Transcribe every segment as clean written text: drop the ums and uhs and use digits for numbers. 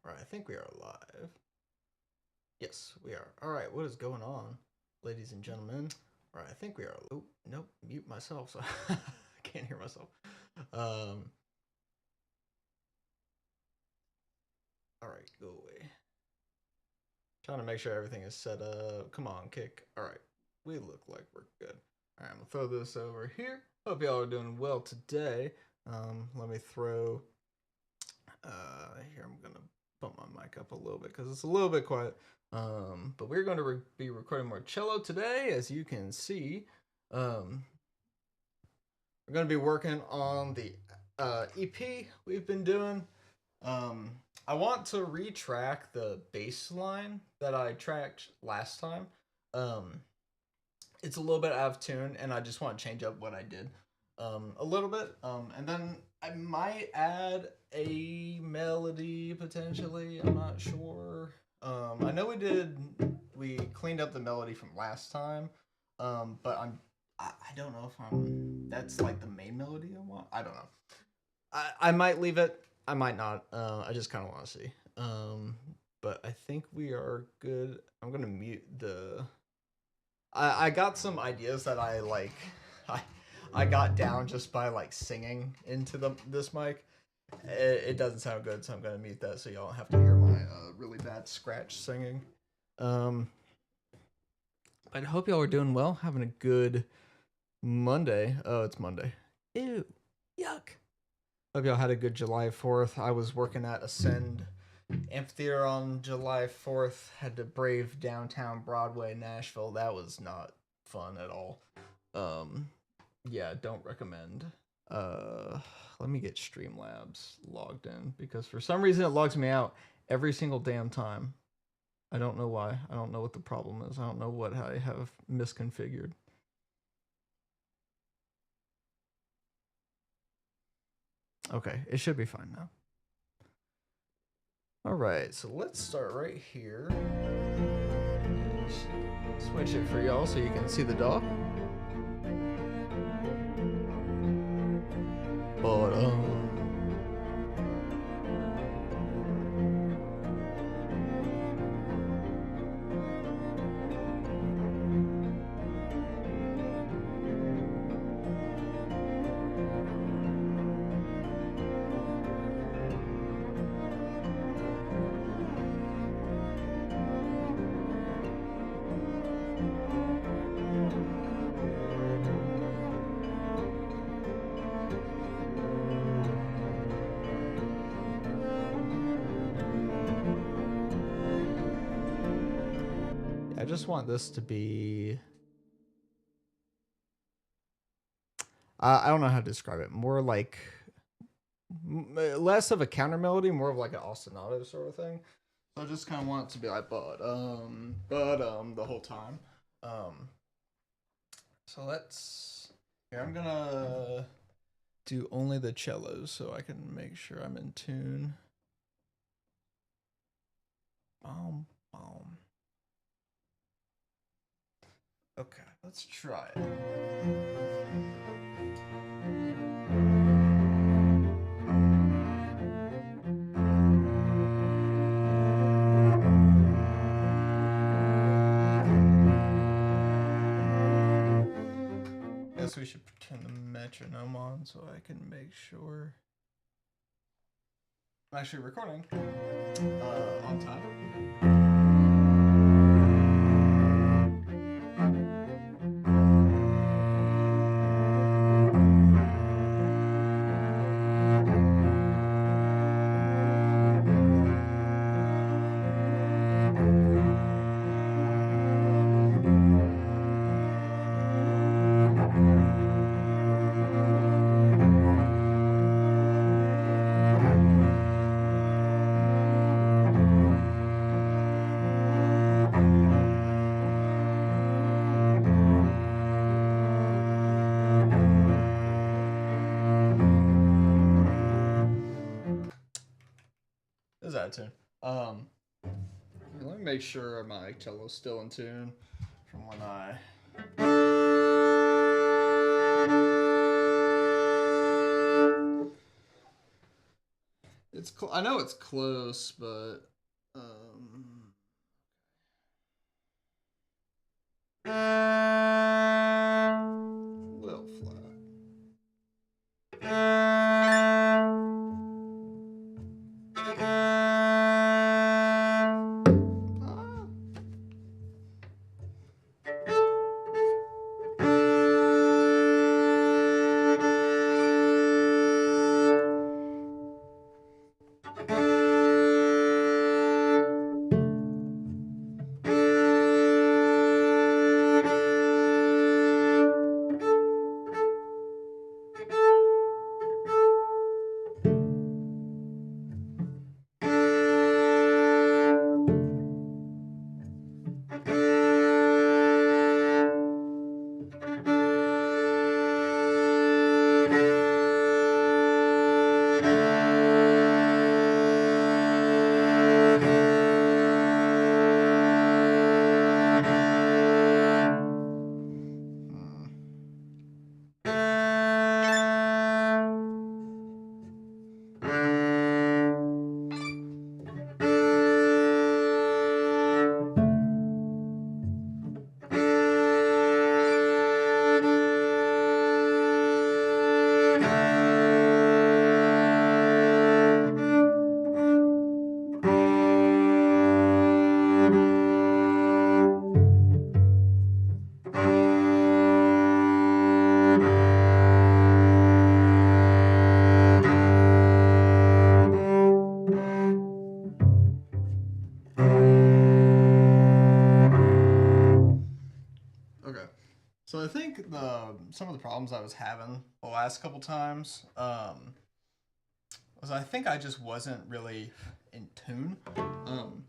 All right, I think we are live. Yes, we are. All right, what is going on, ladies and gentlemen? All right, I think we are. Oh, nope, mute myself so I can't hear myself. Um, all right, go away. Trying to make sure everything is set up. Come on, kick. All right, we look like we're good. All right, I'm gonna throw this over here. Hope y'all are doing well today. Let me throw. Here I'm gonna bump my mic up a little bit because it's a little bit quiet. But we're going to be recording more cello today, as you can see. Um, we're going to be working on the EP we've been doing. I want to retrack the bass line that I tracked last time. Um, it's a little bit out of tune, and I just want to change up what I did a little bit. And then I might add a melody potentially. I'm not sure. I know we cleaned up the melody from last time, but I don't know if that's like the main melody I want. I don't know. I might leave it. I might not. I just kind of want to see. But I think we are good. I'm gonna mute the. I got some ideas that I like. I I got down just by like singing into this mic. It doesn't sound good, so I'm gonna mute that so y'all don't have to hear my really bad scratch singing. Um, but I hope y'all are doing well, having a good Monday. Oh, it's Monday. Ew, yuck. Hope y'all had a good July 4th. I was working at Ascend Amphitheater on July 4th. Had to brave downtown Broadway, Nashville. That was not fun at all. Yeah, don't recommend. Let me get Streamlabs logged in because for some reason it logs me out every single damn time. I don't know why. I don't know what the problem is. I don't know what I have misconfigured. Okay, it should be fine now. All right, so let's start right here. Switch it for y'all so you can see the dog. But I just want this to be. I don't know how to describe it. More like less of a counter melody, more of like an ostinato sort of thing. So I just kind of want it to be like the whole time. Um, so let's. Here I'm gonna do only the cellos so I can make sure I'm in tune. Boom, boom. Okay, let's try it. Guess we should turn the metronome on so I can make sure I'm actually recording on time. Is that a tune? Let me make sure my cello's still in tune from when I. I know it's close, but um, little flat. Okay. So I think some of the problems I was having the last couple times was I think I just wasn't really in tune. Um,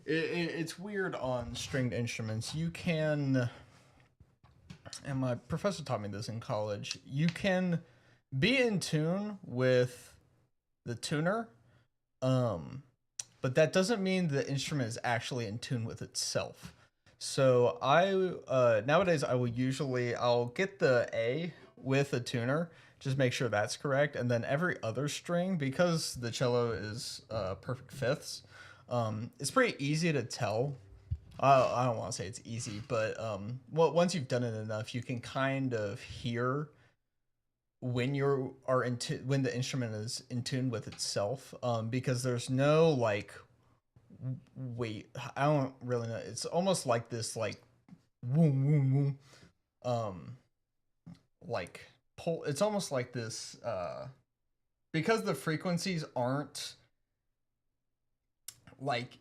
it's weird on stringed instruments. You can, and my professor taught me this in college. You can be in tune with the tuner, um, but that doesn't mean the instrument is actually in tune with itself. So nowadays I'll get the A with a tuner, just make sure that's correct, and then every other string, because the cello is perfect fifths, it's pretty easy to tell. I don't want to say it's easy, but once you've done it enough, you can kind of hear when when the instrument is in tune with itself, because there's no like wait, I don't really know. It's almost like this like boom boom boom, um like pull. It's almost like this because the frequencies aren't like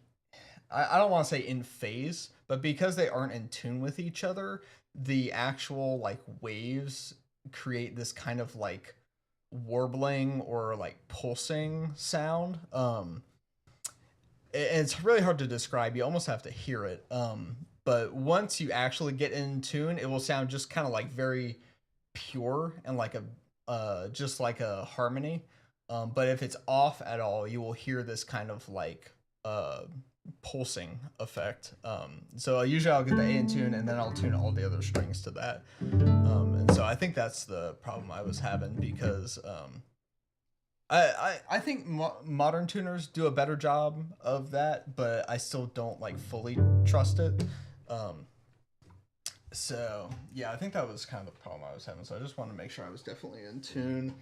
I don't want to say in phase, but because they aren't in tune with each other, the actual like waves create this kind of like warbling or like pulsing sound. It's really hard to describe. You almost have to hear it. But once you actually get in tune, it will sound just kind of like very pure and like a just like a harmony. But if it's off at all, you will hear this kind of like pulsing effect. So usually I'll get the A in tune and then I'll tune all the other strings to that. And so I think that's the problem I was having because I think modern tuners do a better job of that, but I still don't like fully trust it. So yeah, I think that was kind of the problem I was having. So I just wanted to make sure I was definitely in tune,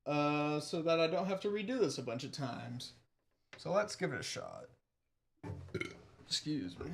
so that I don't have to redo this a bunch of times. So let's give it a shot. Excuse me.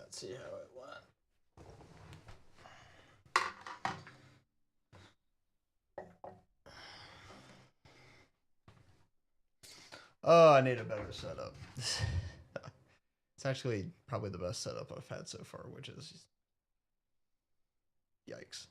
Let's see how it went. Oh, I need a better setup. It's actually probably the best setup I've had so far, which is yikes.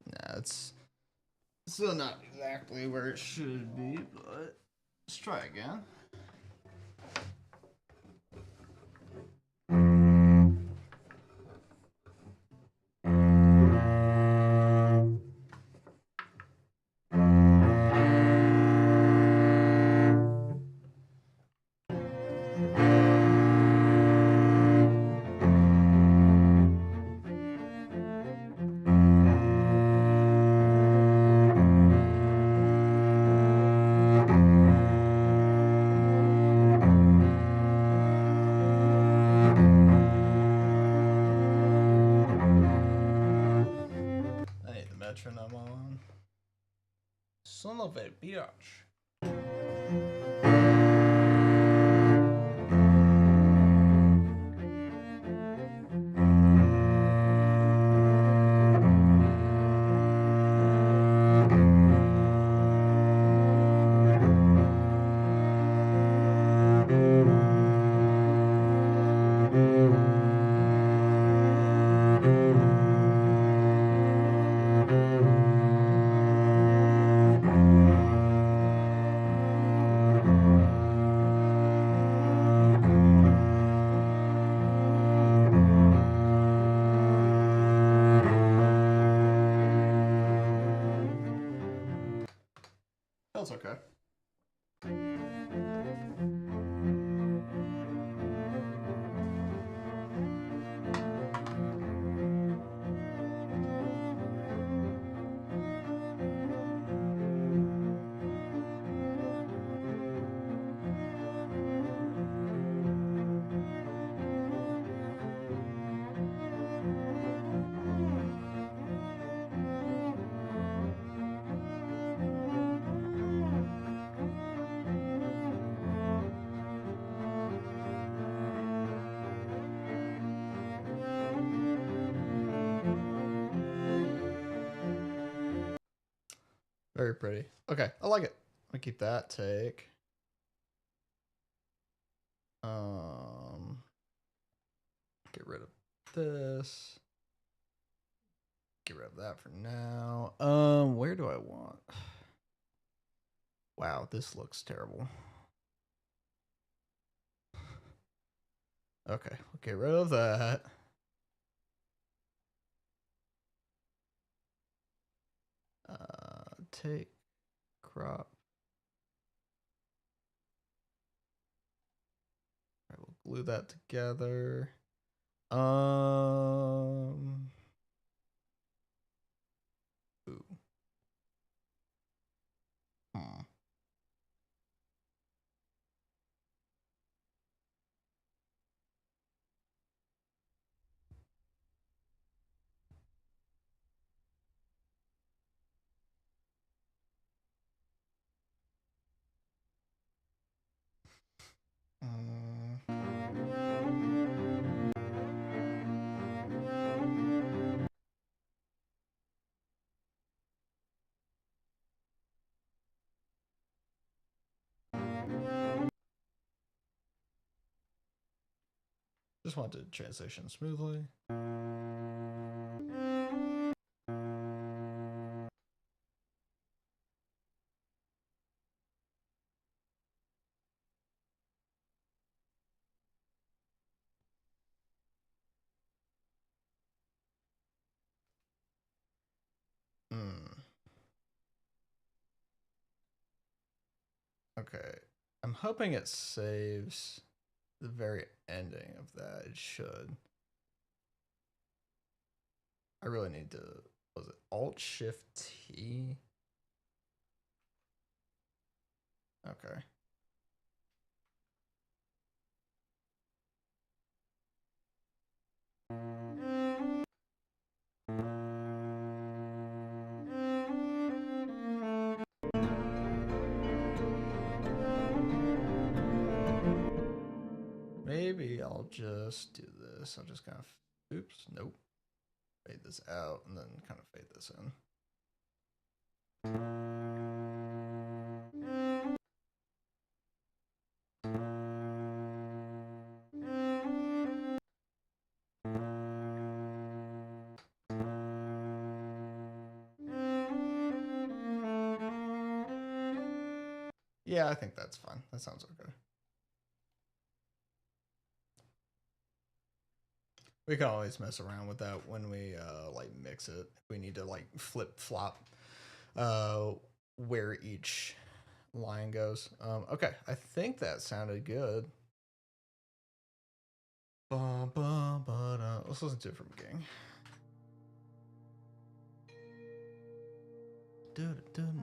Nah, it's still not exactly where it should be, but let's try again. I need the metronome on. Son of a bitch. That's okay. Very pretty. Okay, I like it. I'm gonna keep that take. Get rid of this. Get rid of that for now. Where do I want? Wow, this looks terrible. Okay, we'll get rid of that. Take, crop. All right, we'll glue that together. Ooh. Hmm. Just want to transition smoothly. Okay. I'm hoping it saves the very ending of that. It should. I really need to. Was it Alt Shift T? Okay. Maybe I'll just do this. I'll just kind of. Oops. Nope. Fade this out and then kind of fade this in. Yeah, I think that's fine. That sounds okay. We can always mess around with that when we like mix it. We need to like flip flop uh, where each line goes. Okay, I think that sounded good. Let's listen to it from the beginning. Dun, dun.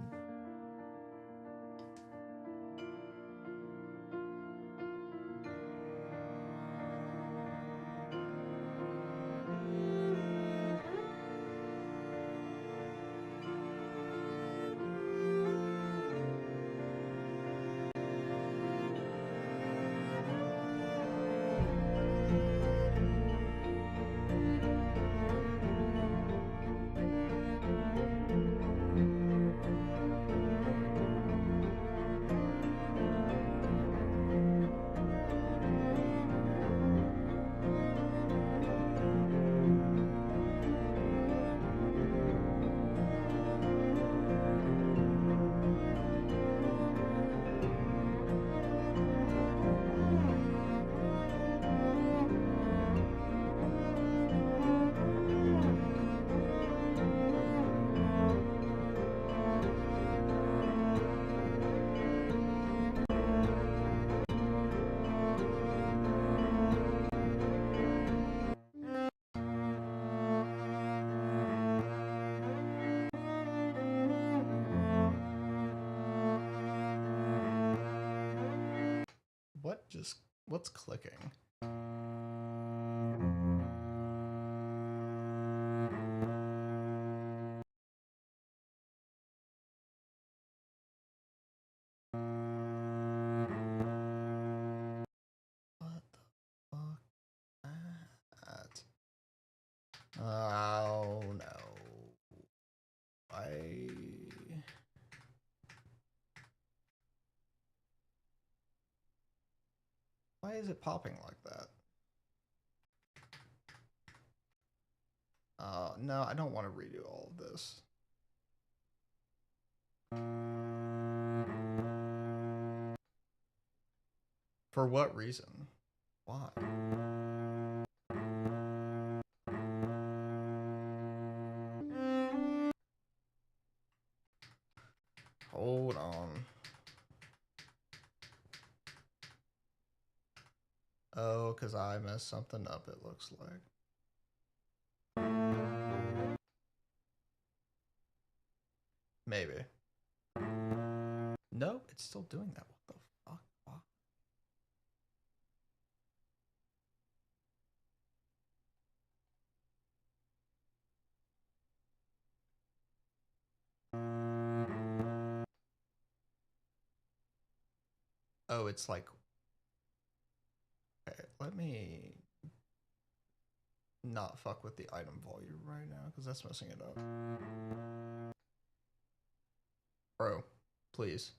What's clicking? What the fuck? That? Oh no. Why is it popping like that? No, I don't want to redo all of this. For what reason? Why? Hold on. Oh, because I messed something up, it looks like. Maybe. No, it's still doing that. What the fuck? Why? Oh, it's like. Okay, let me not fuck with the item volume right now because that's messing it up. Bro, please.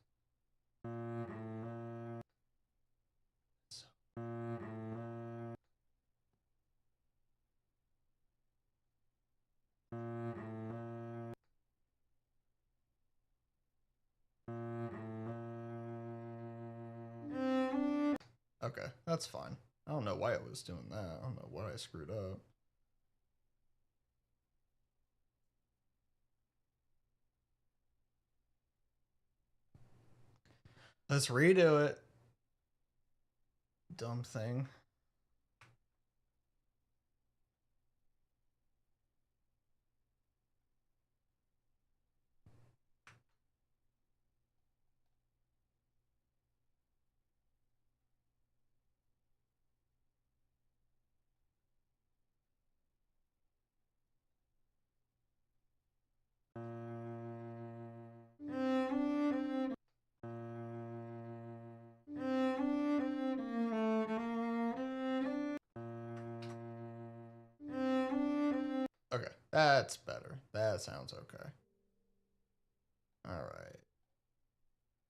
Okay, that's fine. I don't know why it was doing that. I don't know what I screwed up. Let's redo it. Dumb thing. Okay, that's better. That sounds okay. All right.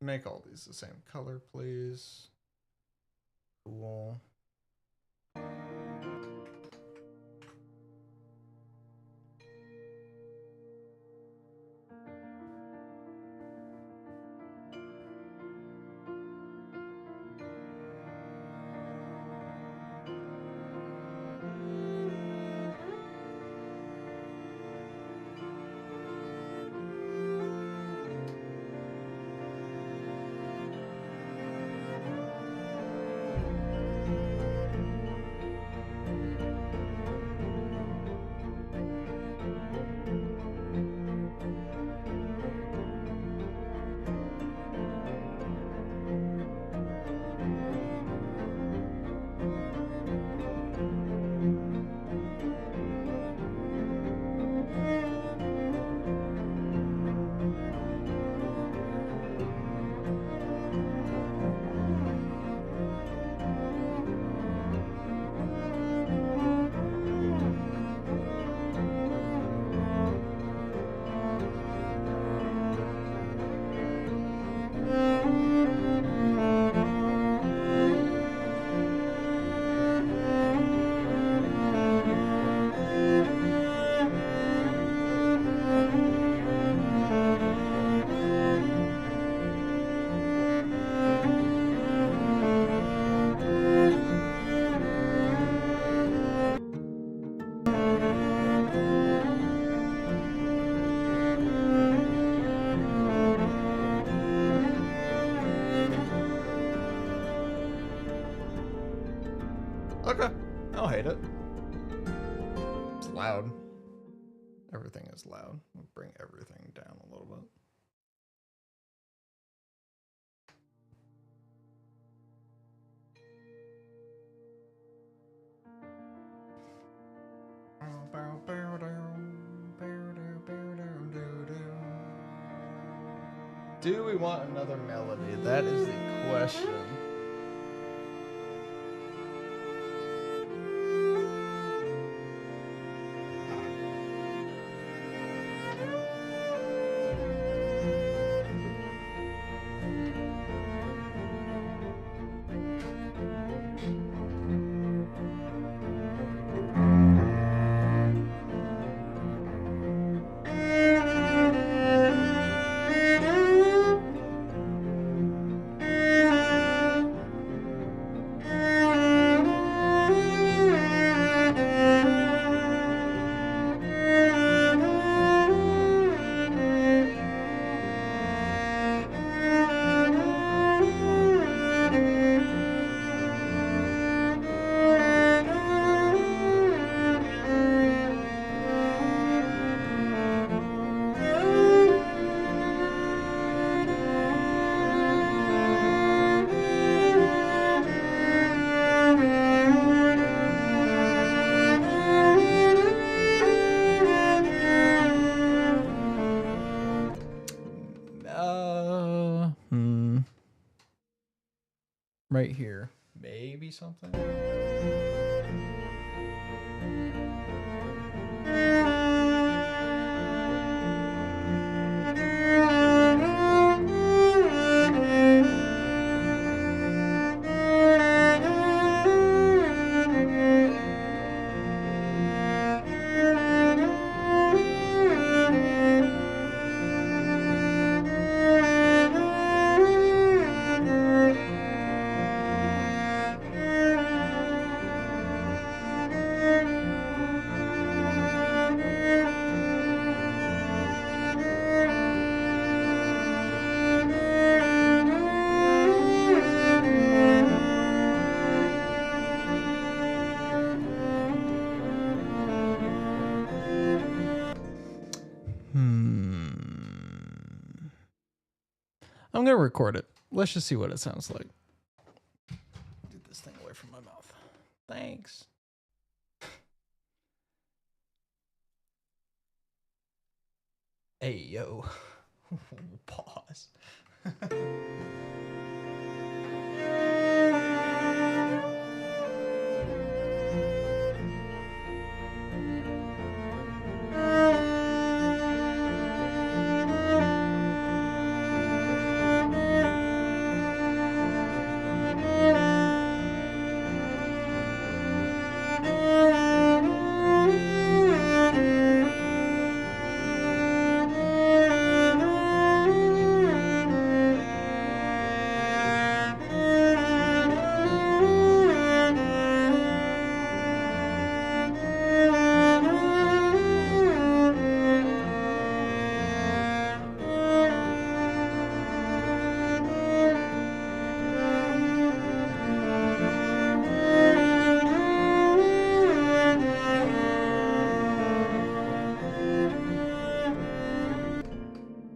Make all these the same color, please. Cool. Okay, I'll hate it. It's loud. Everything is loud. We'll bring everything down a little bit. Do we want another melody? That is the question. Right here. Maybe something? I'm gonna record it. Let's just see what it sounds like. Get this thing away from my mouth. Thanks. Hey, yo. Pause.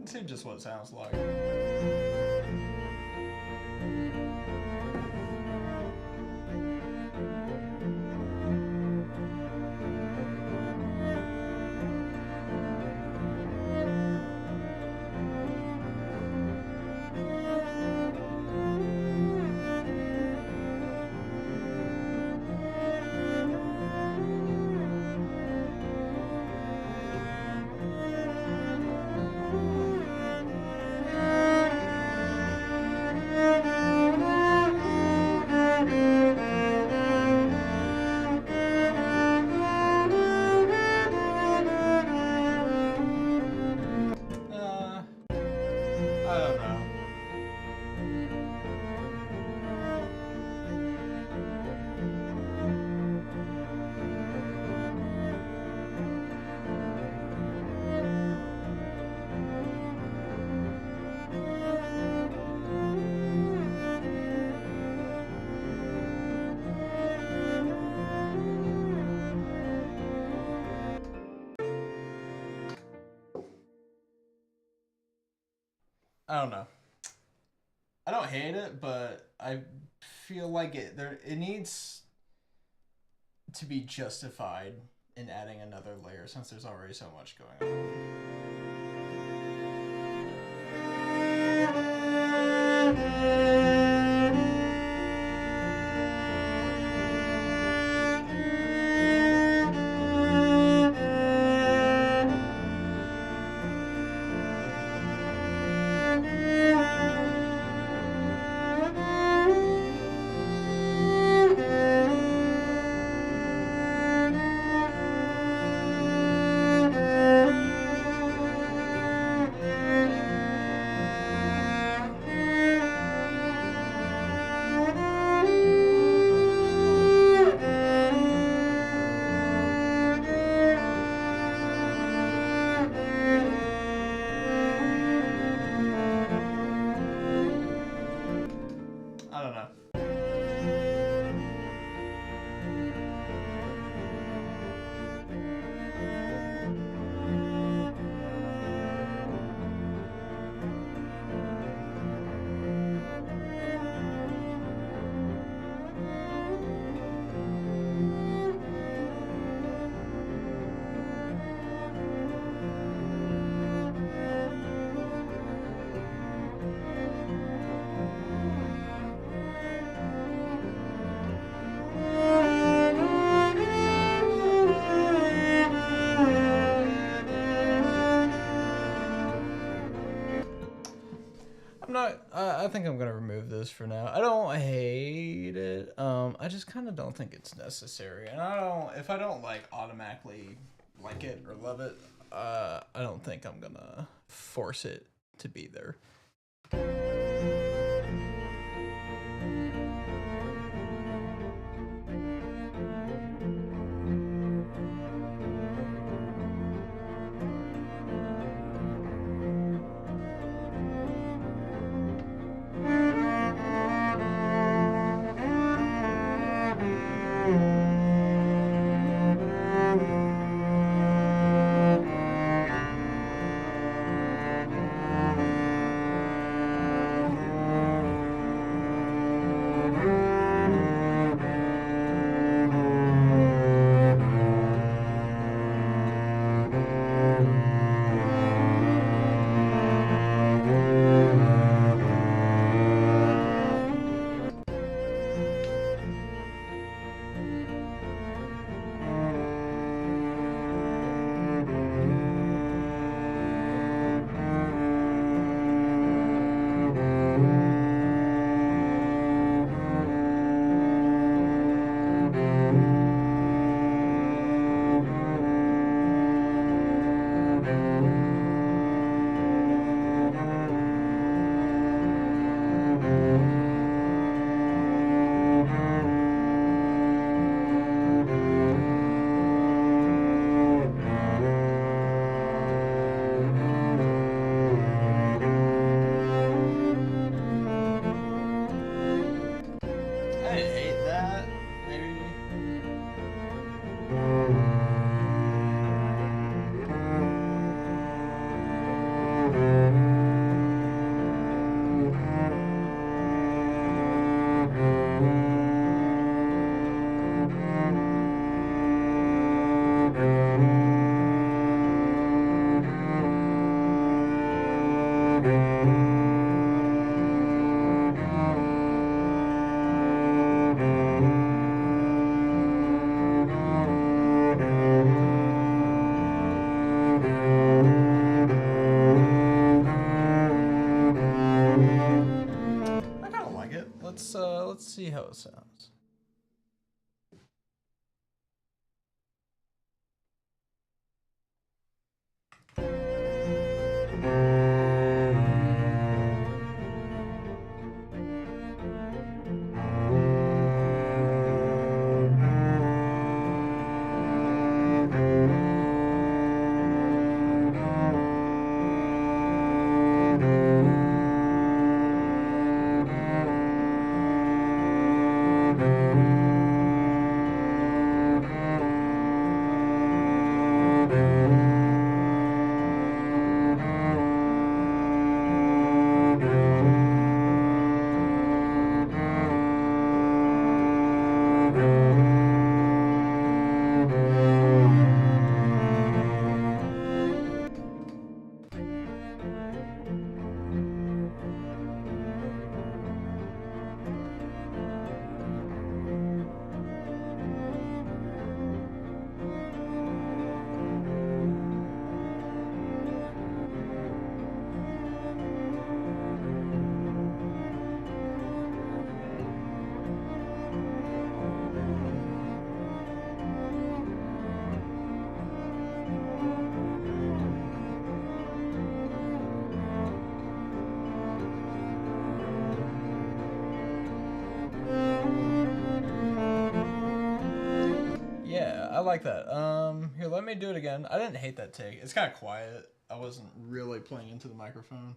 See just what it sounds like. I don't know. I don't know. I don't hate it, but I feel like it needs to be justified in adding another layer since there's already so much going on. I don't know. I think I'm gonna remove this for now. I don't hate it. I just kind of don't think it's necessary, and if I don't like automatically like it or love it, I don't think I'm gonna force it to be there. see how it sounds. Yeah, I like that. Here, let me do it again. I didn't hate that take. It's kind of quiet. I wasn't really playing into the microphone.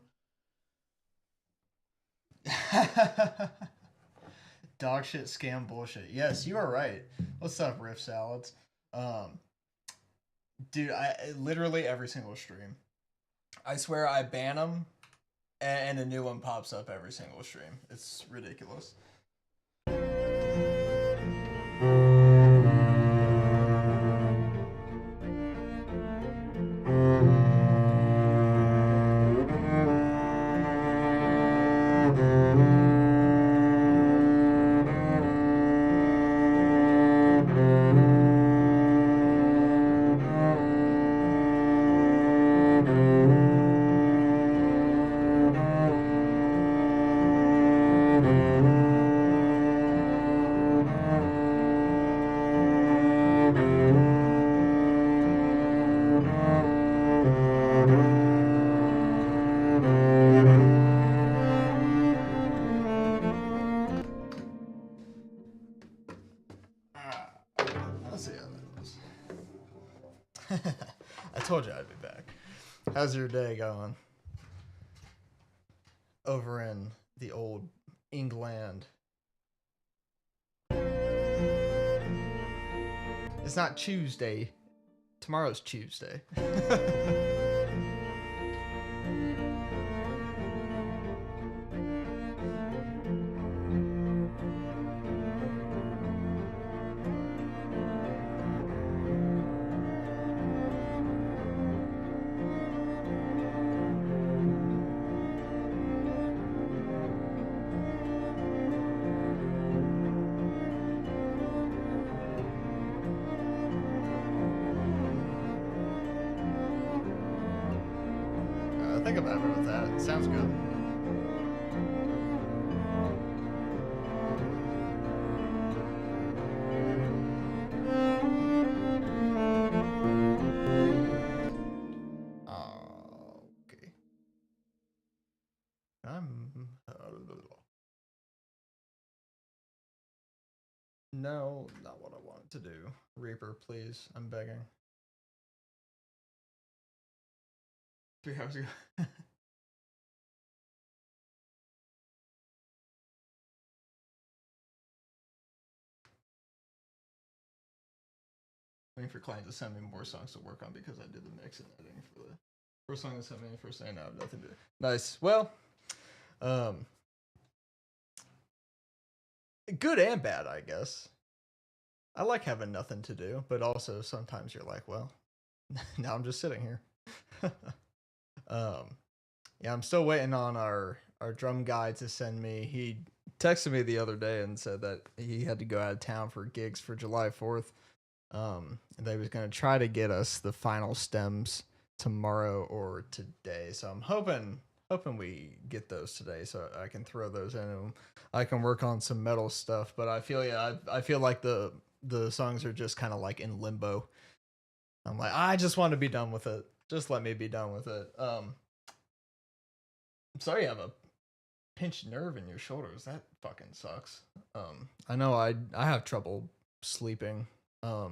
Dog shit scam bullshit. Yes, you are right. What's up, Riff Salads? Um, dude, I literally every single stream. I swear I ban them, and a new one pops up every single stream. It's ridiculous. Let's see how that goes. I told you I'd be back. How's your day going? Over in the old England. It's not Tuesday. Tomorrow's Tuesday. I think I'm happy with that. It sounds good. Okay. No, not what I wanted to do. Reaper, please. I'm begging. 3 hours ago. Waiting for client to send me more songs to work on because I did the mix and editing for the first song they sent me. First thing, I have nothing to do. Nice. Well, um, good and bad, I guess. I like having nothing to do, but also sometimes you're like, well, now I'm just sitting here. um, yeah, I'm still waiting on our drum guy to send me. He texted me the other day and said that he had to go out of town for gigs for July 4th. They was gonna try to get us the final stems tomorrow or today. So I'm hoping hoping we get those today so I can throw those in and I can work on some metal stuff. But I feel I feel like the songs are just kind of like in limbo. I'm like, I just want to be done with it. Just let me be done with it. I'm sorry you have a pinched nerve in your shoulders. That fucking sucks. I know I have trouble sleeping. I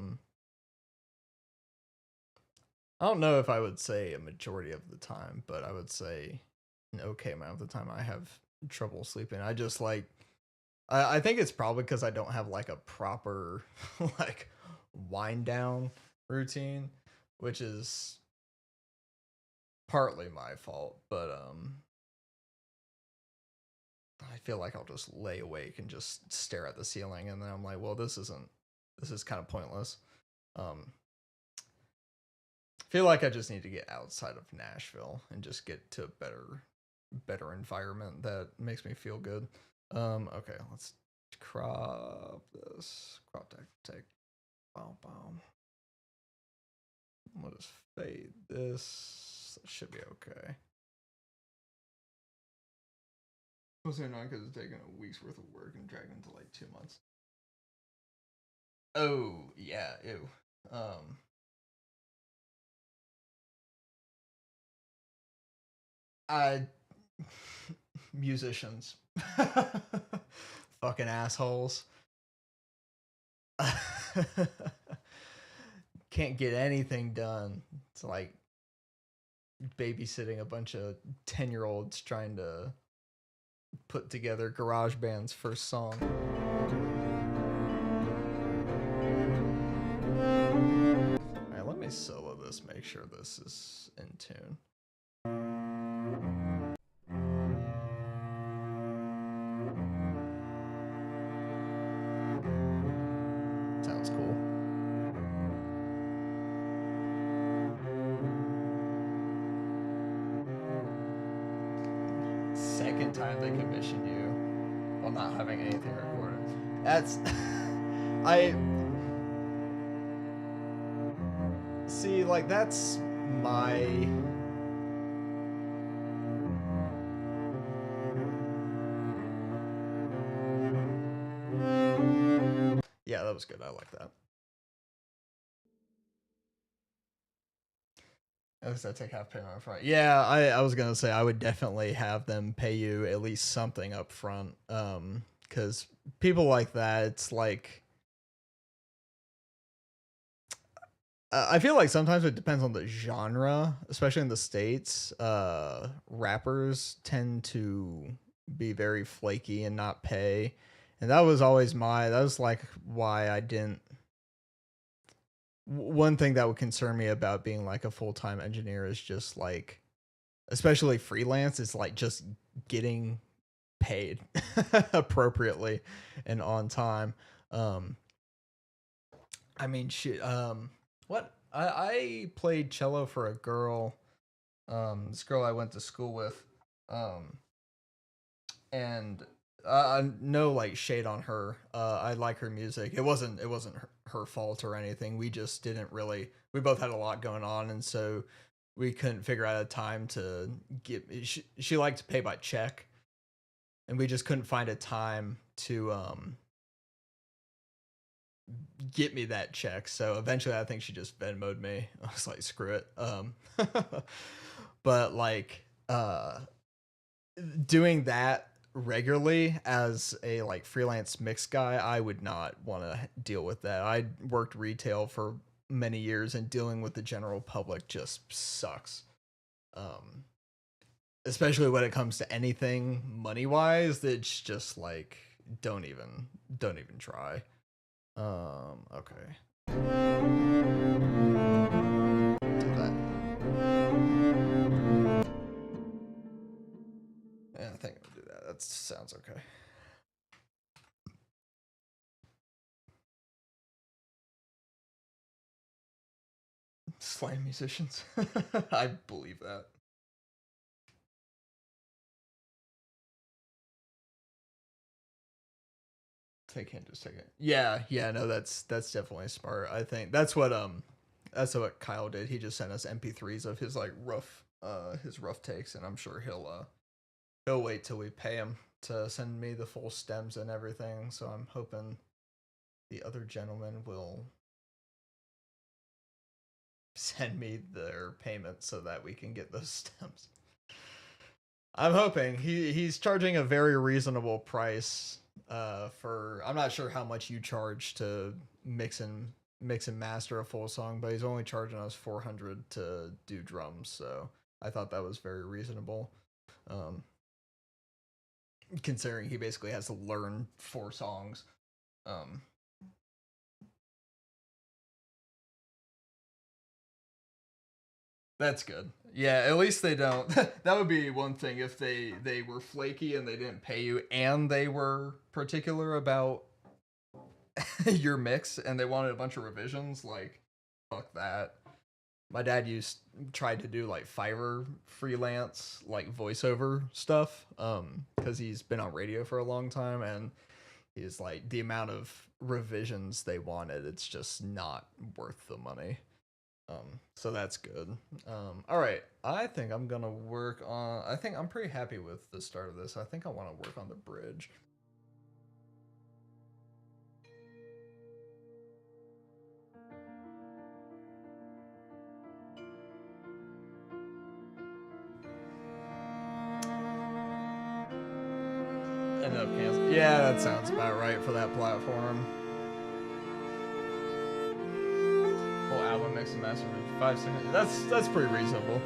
don't know if I would say a majority of the time, but I would say an okay amount of the time I have trouble sleeping. I just like I think it's probably because I don't have like a proper like wind down routine, which is partly my fault, but I feel like I'll just lay awake and just stare at the ceiling and then I'm like, well, this is kind of pointless. I feel like I just need to get outside of Nashville and just get to a better environment that makes me feel good. Okay, let's crop this. Crop tag take. Boom, boom. We'll just fade this. That should be okay. Mostly not because it's taking a week's worth of work and dragging into like 2 months. Oh yeah, ew. I musicians, fucking assholes. Can't get anything done. It's like babysitting a bunch of 10-year-olds trying to put together GarageBand's first song. Alright, let me solo this, make sure this is in tune. Sounds cool. Second time they commissioned you while not having anything recorded. That's I see, like that's my yeah, that was good. I like that. At least I take half payment up front. Yeah, I was gonna say I would definitely have them pay you at least something up front. Because people like that, it's like I feel like sometimes it depends on the genre, especially in the States. Rappers tend to be very flaky and not pay. And that was always that was like why I didn't. One thing that would concern me about being like a full time engineer is just like, especially freelance, is like just getting paid appropriately and on time. Um, I mean, shit. What I played cello for a girl. This girl I went to school with. Um, and no like shade on her. I like her music. It wasn't her fault or anything. We just didn't really. We both had a lot going on, and so we couldn't figure out a time to get. She liked to pay by check, and we just couldn't find a time to get me that check. So eventually, I think she just Venmoed me. I was like, screw it. But like doing that regularly as a like freelance mix guy, I would not want to deal with that. I worked retail for many years and dealing with the general public just sucks. Um Especially when it comes to anything money wise, it's just like don't even try. Okay. Do that. Yeah, I think I'll do that. That sounds okay. Slam musicians. I believe that. Just take it. Yeah, yeah, no, that's definitely smart. I think that's what Kyle did. He just sent us MP3s of his like rough his rough takes, and I'm sure he'll wait till we pay him to send me the full stems and everything. So I'm hoping the other gentleman will send me their payment so that we can get those stems. I'm hoping he's charging a very reasonable price for. I'm not sure how much you charge to mix and master a full song, but he's only charging us 400 to do drums, so I thought that was very reasonable. Um, Considering he basically has to learn 4 songs. Um, That's good. Yeah, at least they don't. That would be one thing if they were flaky and they didn't pay you, and they were particular about your mix and they wanted a bunch of revisions. Like, fuck that. My dad tried to do like Fiverr freelance like voiceover stuff because he's been on radio for a long time, and he's like, the amount of revisions they wanted, it's just not worth the money. So that's good. All right, I think I'm gonna work on. I think I'm pretty happy with the start of this. I think I want to work on the bridge. End up cancel. Yeah, that sounds about right for that platform. Full album mix and master 5 seconds. That's pretty reasonable.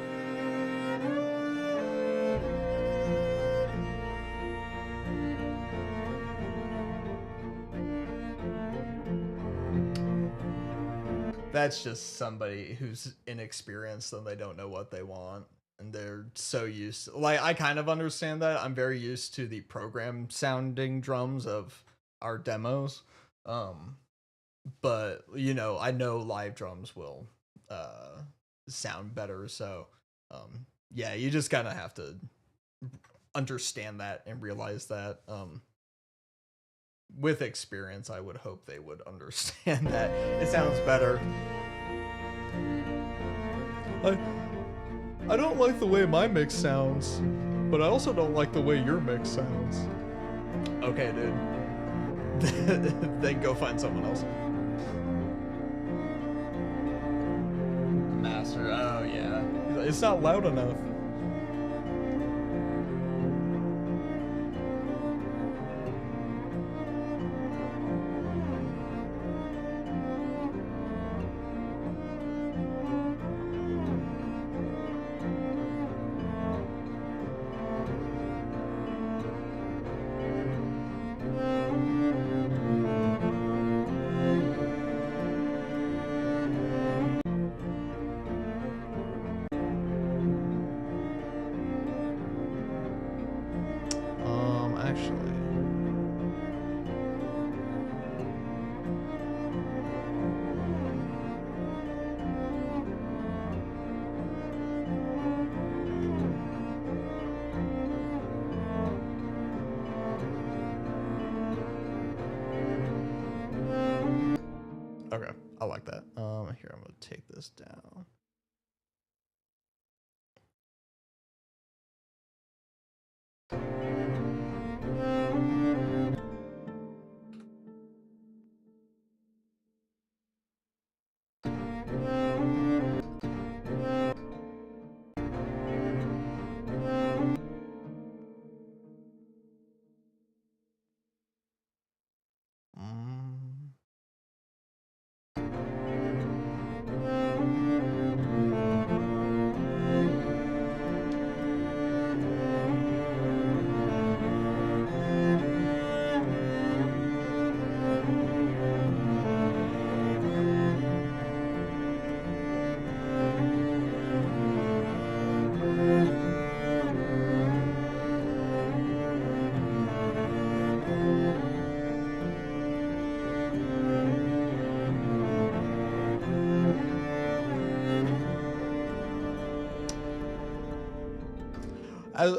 That's just somebody who's inexperienced and they don't know what they want, and they're so used to, like, I kind of understand that. I'm very used to the program sounding drums of our demos. Um but I know live drums will uh sound better, so yeah, you just kind of have to understand that and realize that with experience, I would hope they would understand that it sounds better. I I don't like the way my mix sounds, but I also don't like the way your mix sounds. Okay, dude. Then go find someone else. Master. Oh yeah. It's not loud enough. Actually. Okay, I like that. Here, I'm gonna take this down. Mm.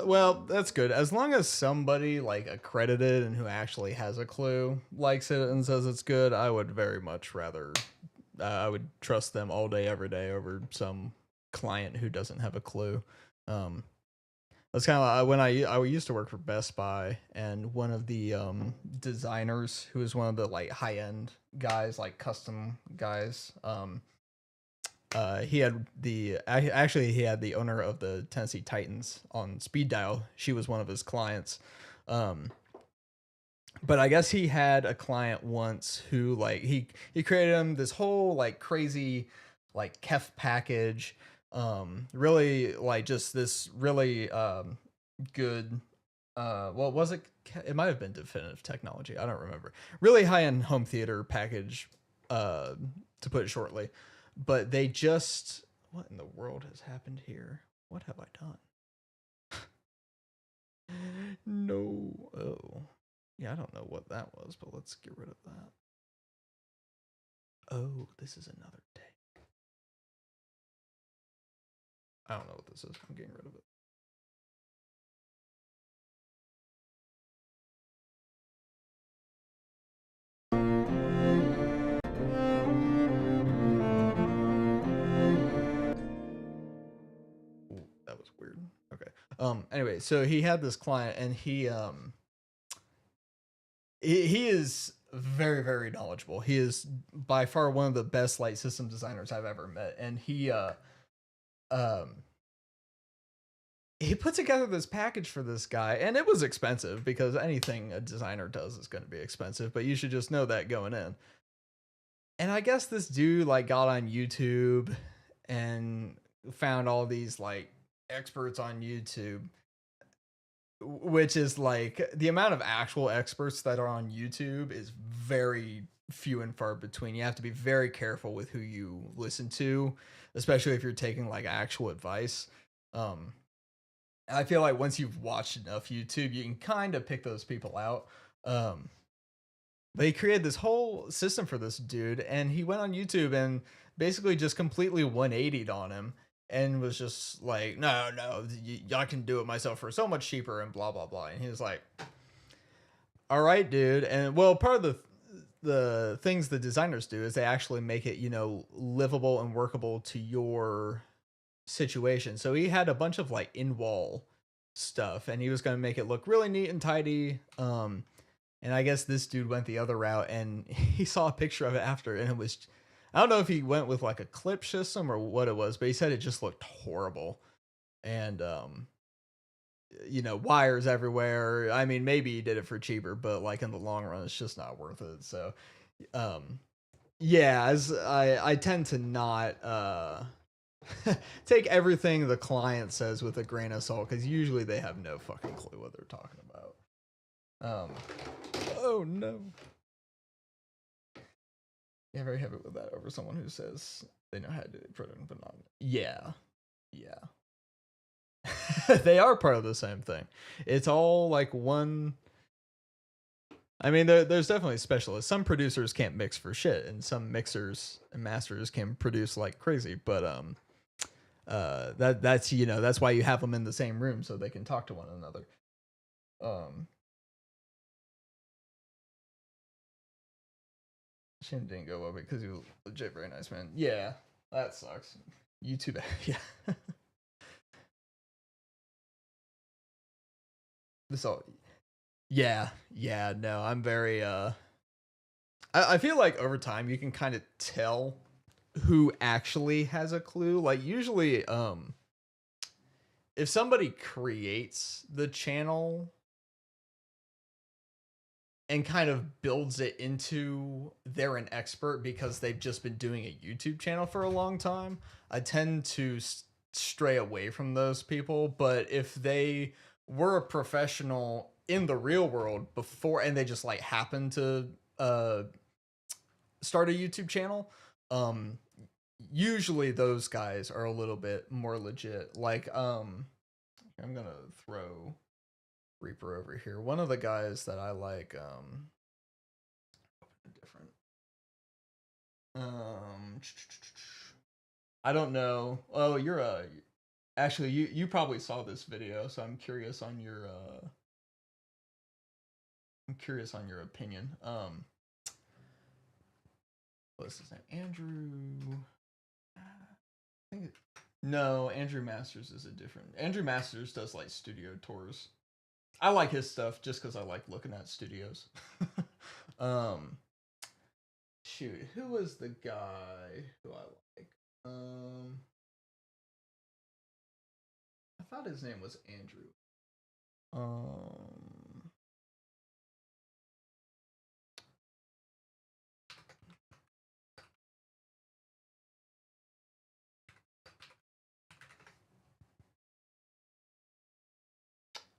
Well, that's good. As long as somebody like accredited and who actually has a clue likes it and says it's good, I would very much rather. I would trust them all day, every day over some client who doesn't have a clue. That's kind of like when I used to work for Best Buy, and one of the designers who was one of the like high end guys, like custom guys. He had he had the owner of the Tennessee Titans on speed dial. She was one of his clients. But I guess he had a client once who like he created him this whole like crazy like Kef package, really like just this really good well, was it, it might have been Definitive Technology, I don't remember, really high-end home theater package, to put it shortly. But they just, what in the world has happened here? What have I done? No. Oh, yeah, I don't know what that was, but let's get rid of that. Oh, this is another day. I don't know what this is. I'm getting rid of it. Ooh, that was weird. Okay. Anyway, so he had this client, and he is very very knowledgeable. He is by far one of the best light system designers I've ever met, and um he put together this package for this guy, and it was expensive because anything a designer does is going to be expensive, but you should just know that going in. And I guess this dude like got on YouTube and found all these like experts on YouTube, which is like the amount of actual experts that are on YouTube is very few and far between. You have to be very careful with who you listen to, especially if you're taking like actual advice. Um, I feel like once you've watched enough YouTube, you can kind of pick those people out. Um, but he created this whole system for this dude, and he went on YouTube and basically just completely 180'd on him and was just like, no, no, I can do it myself for so much cheaper and blah, blah, blah. And he was like, all right, dude. And well, part of the things the designers do is they actually make it, you know, livable and workable to your situation. So he had a bunch of like in wall stuff, and he was going to make it look really neat and tidy. And I guess this dude went the other route, and he saw a picture of it after, and it was, I don't know if he went with like a clip system or what it was, but he said it just looked horrible. And, you know, wires everywhere. I mean, maybe he did it for cheaper, but like in the long run, it's just not worth it. So, um, yeah, as I tend to not, take everything the client says with a grain of salt, because usually they have no fucking clue what they're talking about. Um, oh no. Yeah, very happy with that over someone who says they know how to do it, but not. Yeah, yeah. They are part of the same thing. It's all like one. I mean, there's definitely specialists. Some producers can't mix for shit, and some mixers and masters can produce like crazy. But that's, you know, that's why you have them in the same room so they can talk to one another. Um, Shin didn't go well because he was legit very nice man. Yeah, that sucks. YouTube, yeah. This all, yeah, yeah. No, I'm very. I feel like over time you can kind of tell who actually has a clue. Like usually, if somebody creates the channel and kind of builds it into they're an expert because they've just been doing a YouTube channel for a long time, I tend to stray away from those people. But if they were a professional in the real world before and they just like happen to start a YouTube channel, um, usually those guys are a little bit more legit. Like, I'm gonna throw Reaper over here. One of the guys that I like, different. Um, I don't know. Oh, you're a. Actually, you probably saw this video, so I'm curious on your. I'm curious on your opinion. What's his name? Andrew. I think No, Andrew Masters is a different. Andrew Masters does like studio tours. I like his stuff just because I like looking at studios. um, shoot, who was the guy who I like? Um, I thought his name was Andrew. Um,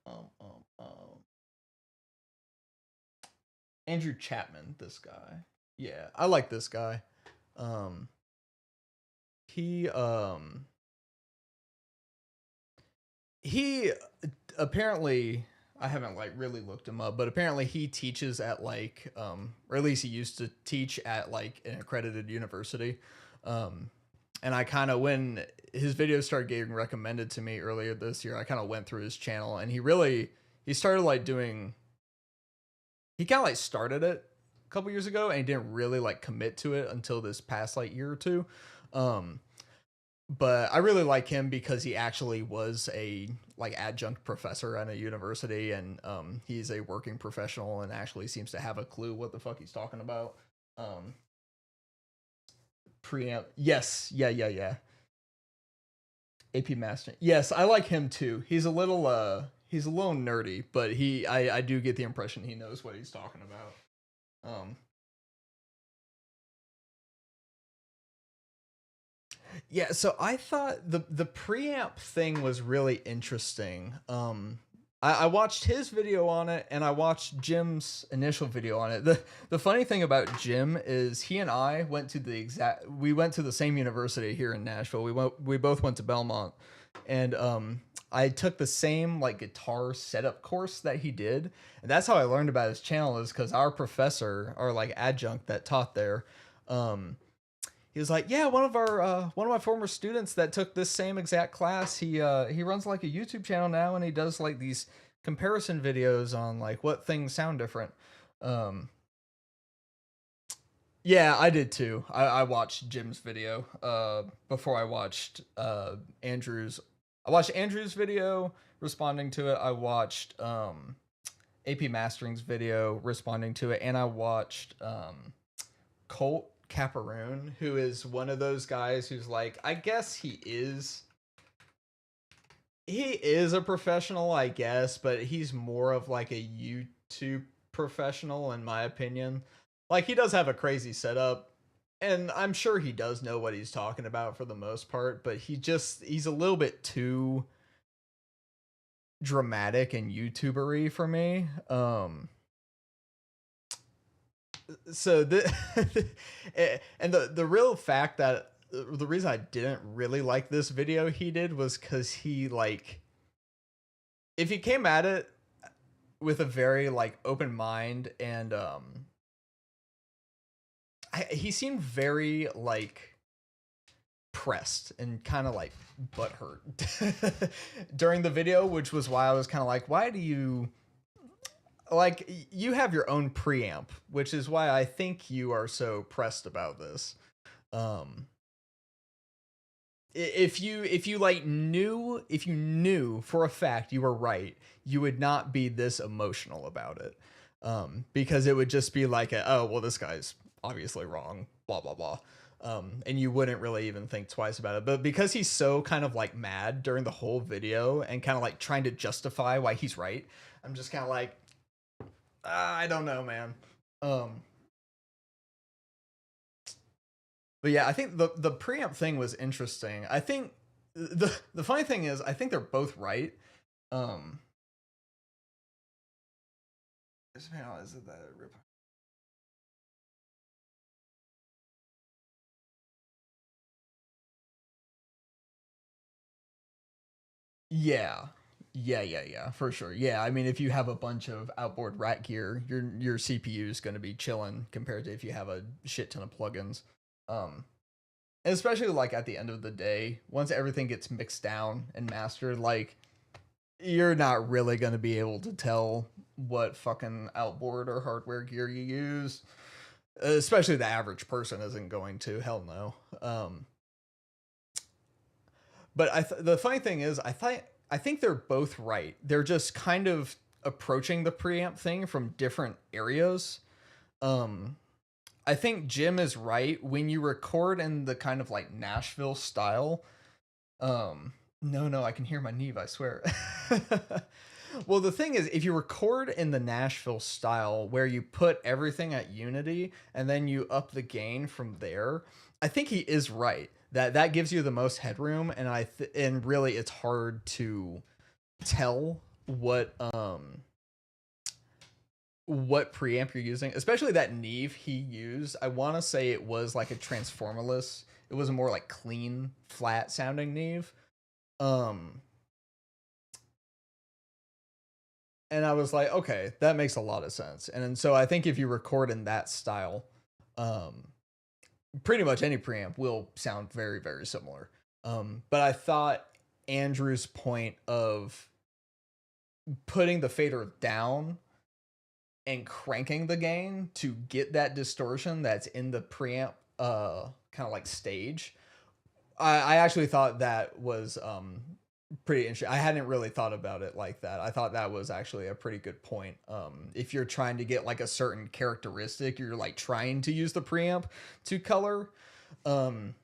um, um, um, Andrew Chapman. This guy. Yeah, I like this guy. Um, he he apparently, I haven't like really looked him up, but apparently he teaches at like or at least he used to teach at like an accredited university. Um and I kind of, when his videos started getting recommended to me earlier this year, I kind of went through his channel, and he started like doing, he kind of like started it a couple years ago, and he didn't really like commit to it until this past like year or two. Um but I really like him because he actually was a like adjunct professor at a university, and he's a working professional and actually seems to have a clue what the fuck he's talking about. Um, Preamp, yes, yeah, yeah, yeah. AP Master, yes, I like him too. He's a little nerdy, but I do get the impression he knows what he's talking about. Yeah, so I thought the preamp thing was really interesting. I watched his video on it, and I watched Jim's initial video on it. The funny thing about Jim is he and I we went to the same university here in Nashville. We both went to Belmont, and I took the same like guitar setup course that he did, and that's how I learned about his channel, is because our professor, our like adjunct that taught there, um he was like, "Yeah, one of my former students that took this same exact class, he runs like a YouTube channel now, and he does like these comparison videos on like what things sound different." Um, yeah, I did too. I watched Jim's video before I watched Andrew's. I watched Andrew's video responding to it. I watched AP Mastering's video responding to it, and I watched Colt Caparoon, who is one of those guys who's like, I guess he is a professional, I guess, but he's more of like a YouTube professional in my opinion. Like, he does have a crazy setup, and I'm sure he does know what he's talking about for the most part, but he's a little bit too dramatic and YouTubery for me. So the and the real fact that the reason I didn't really like this video he did was because he like, if he came at it with a very like open mind, and he seemed very like pressed and kind of like butthurt during the video, which was why I was kind of like, why do you, like, you have your own preamp, which is why I think you are so pressed about this. um if you like knew, if you knew for a fact you were right, you would not be this emotional about it. Because it would just be like oh well, this guy's obviously wrong, blah blah blah. And you wouldn't really even think twice about it, but because he's so kind of like mad during the whole video and kind of like trying to justify why he's right, I'm just kind of like, I don't know, man. um But yeah, I think the preamp thing was interesting. I think the funny thing is, I think they're both right. Um, is it that rip? Yeah, yeah, for sure. Yeah, I mean, if you have a bunch of outboard rack gear, your CPU is going to be chilling compared to if you have a shit ton of plugins. Um, and especially like at the end of the day, once everything gets mixed down and mastered, like, you're not really going to be able to tell what fucking outboard or hardware gear you use. Especially the average person isn't going to. Hell no. But the funny thing is, I think they're both right. They're just kind of approaching the preamp thing from different areas. Um, I think Jim is right when you record in the kind of like Nashville style. No, I can hear my Neve, I swear. Well, the thing is, if you record in the Nashville style where you put everything at unity and then you up the gain from there, I think he is right. That gives you the most headroom, and and really it's hard to tell what preamp you're using, especially that Neve he used. I want to say it was like a transformerless. It was a more like clean, flat sounding Neve. Um, and I was like, okay, that makes a lot of sense. And so I think if you record in that style, um, pretty much any preamp will sound very, very similar. But I thought Andrew's point of putting the fader down and cranking the gain to get that distortion that's in the preamp kind of like stage. I actually thought that was pretty interesting. I hadn't really thought about it like that. I thought that was actually a pretty good point. If you're trying to get like a certain characteristic, you're like trying to use the preamp to color um,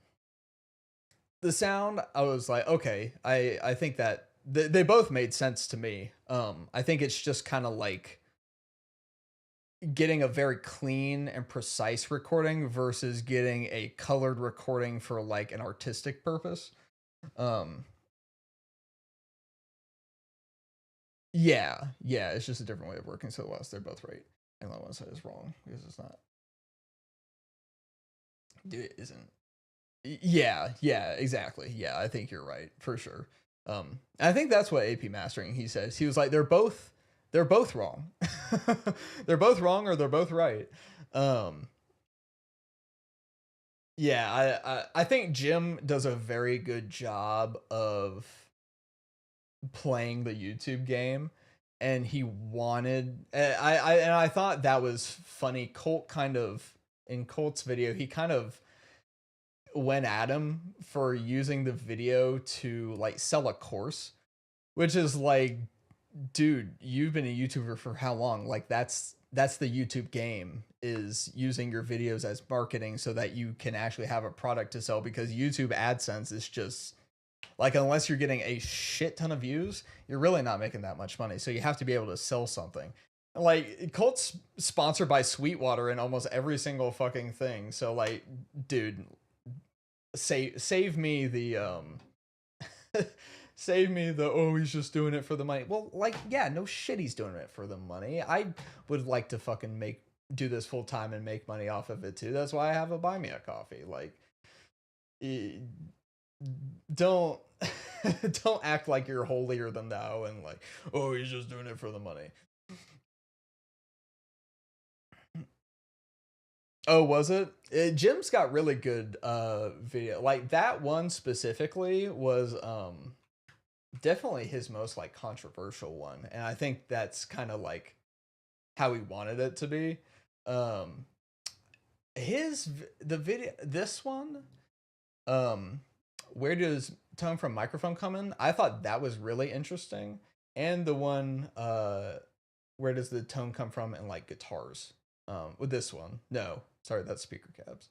the sound. I was like, okay, I think that they both made sense to me. I think it's just kind of like getting a very clean and precise recording versus getting a colored recording for like an artistic purpose. Um, yeah, it's just a different way of working. So West, they're both right, and the one side is wrong because it's not. Dude, it isn't. Yeah, exactly. Yeah, I think you're right for sure. I think that's what AP mastering he says. He was like, they're both wrong. They're both wrong or they're both right. Um, yeah, I think Jim does a very good job of playing the YouTube game, and he wanted I thought that was funny. Colt kind of in Colt's video, he kind of went at him for using the video to like sell a course, which is like, dude, you've been a YouTuber for how long? Like that's the YouTube game, is using your videos as marketing so that you can actually have a product to sell, because YouTube AdSense is just like, unless you're getting a shit ton of views, you're really not making that much money. So you have to be able to sell something. Like Colt's sponsored by Sweetwater in almost every single fucking thing. So like, dude, save me the save me the, oh, he's just doing it for the money. Well, like, yeah, no shit, he's doing it for the money. I would like to fucking do this full time and make money off of it too. That's why I have a buy me a coffee. Like, don't don't act like you're holier than thou and like, oh, he's just doing it for the money. Oh, was Jim's got really good video. Like that one specifically was definitely his most like controversial one, and I think that's kind of like how he wanted it to be. Um the video, this one, um where does tone from microphone come in? I thought that was really interesting. And the one where does the tone come from in like guitars? With this one, no, sorry, that's speaker cabs.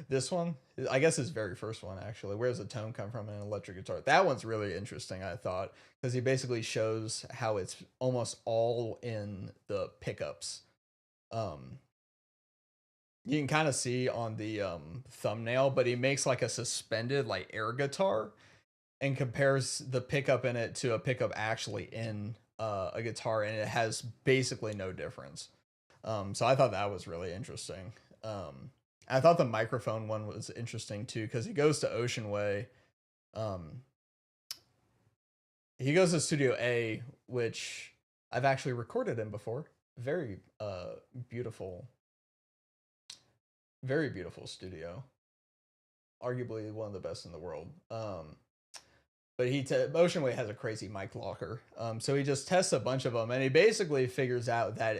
This one, I guess his very first one actually. Where does the tone come from in an electric guitar? That one's really interesting, I thought, because he basically shows how it's almost all in the pickups. Um, you can kind of see on the thumbnail, but he makes like a suspended like air guitar and compares the pickup in it to a pickup actually in a guitar, and it has basically no difference. So I thought that was really interesting. I thought the microphone one was interesting too, because he goes to Ocean Way. Um, he goes to Studio A, which I've actually recorded in before. Very beautiful, very beautiful studio. Arguably one of the best in the world. But Ocean Way has a crazy mic locker. So he just tests a bunch of them, and he basically figures out that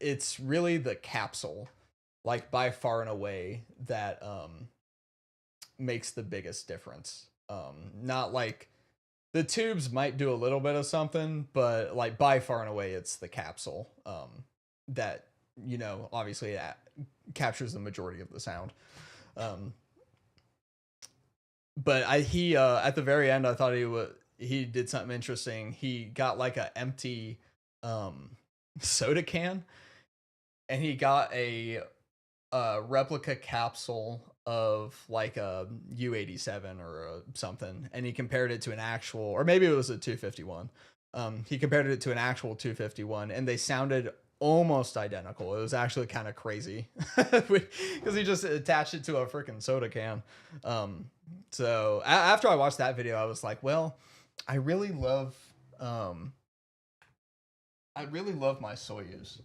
it's really the capsule, like by far and away, that makes the biggest difference. Not like the tubes might do a little bit of something, but like by far and away, it's the capsule that obviously captures the majority of the sound. But he at the very end, I thought he did something interesting. He got like a empty soda can, and he got a replica capsule of like a U87 or something, and he compared it to an actual, or maybe it was a 251. He compared it to an actual 251, and they sounded almost identical. It was actually kind of crazy because he just attached it to a freaking soda can. So after I watched that video, I was like, well, I really love my Soyuz,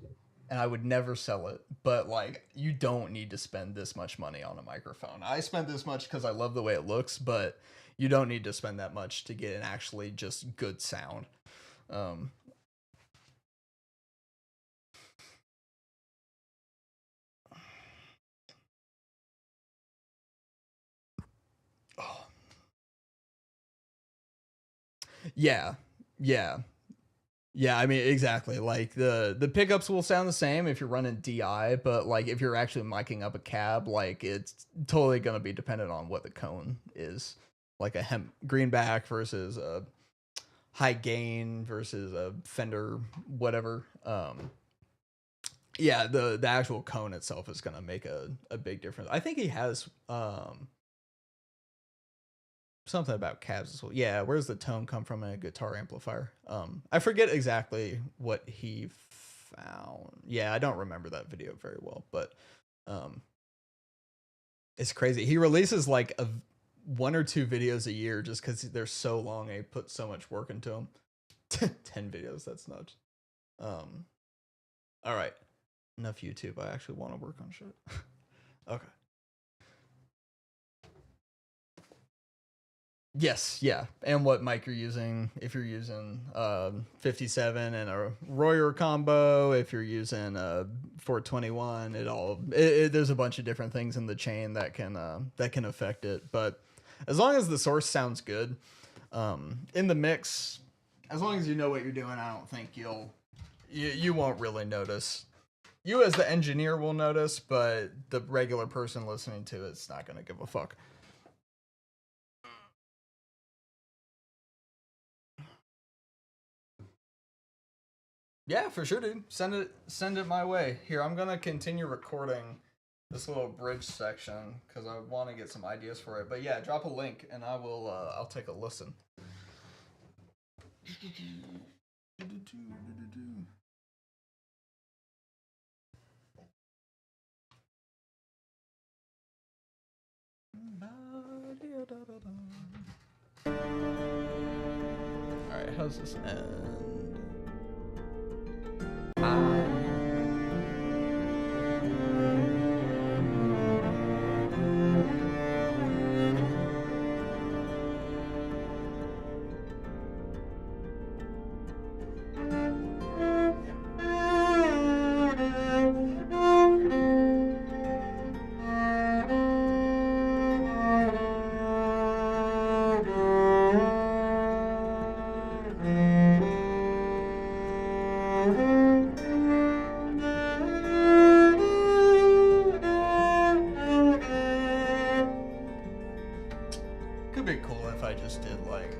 and I would never sell it, but like, you don't need to spend this much money on a microphone. I spent this much because I love the way it looks, but you don't need to spend that much to get an actually just good sound. Oh. Yeah, I mean, exactly. Like the pickups will sound the same if you're running DI, but like if you're actually miking up a cab, like it's totally gonna be dependent on what the cone is. Like a hemp greenback versus a high gain versus a Fender whatever. Yeah, the actual cone itself is gonna make a big difference. I think he has something about cabs as well. Yeah, where's the tone come from in a guitar amplifier? I forget exactly what he found. Yeah, I don't remember that video very well, but it's crazy. He releases like one or two videos a year just because they're so long and he puts so much work into them. 10 videos, that's nuts. All right, enough YouTube. I actually want to work on shit. Okay. Yes, yeah, and what mic you're using. If you're using 57 and a Royer combo, if you're using 421, there's a bunch of different things in the chain that can affect it. But as long as the source sounds good in the mix, as long as you know what you're doing, I don't think you won't really notice. You as the engineer will notice, but the regular person listening to it's not gonna give a fuck. Yeah, for sure, dude. Send it my way. Here, I'm gonna continue recording this little bridge section because I want to get some ideas for it. But yeah, drop a link and I'll take a listen. Alright, how's this end? Could be cool if I just did like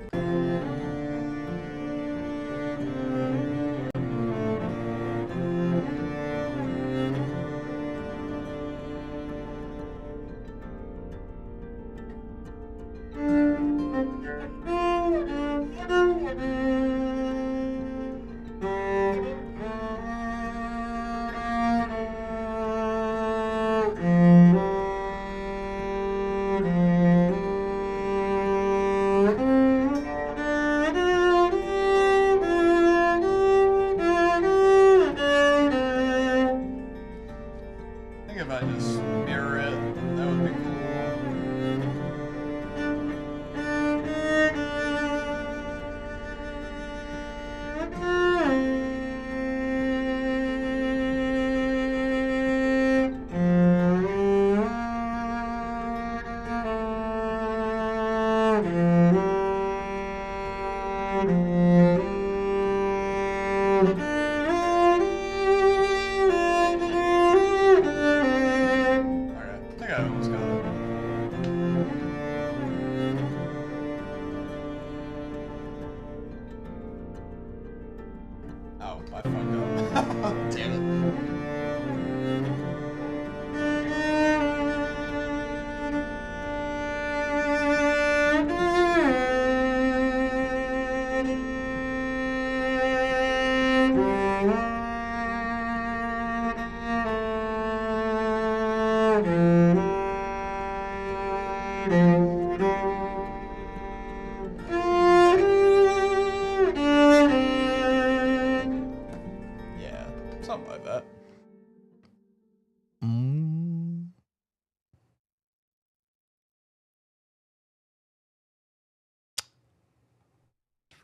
if I just mirror it, that would be cool.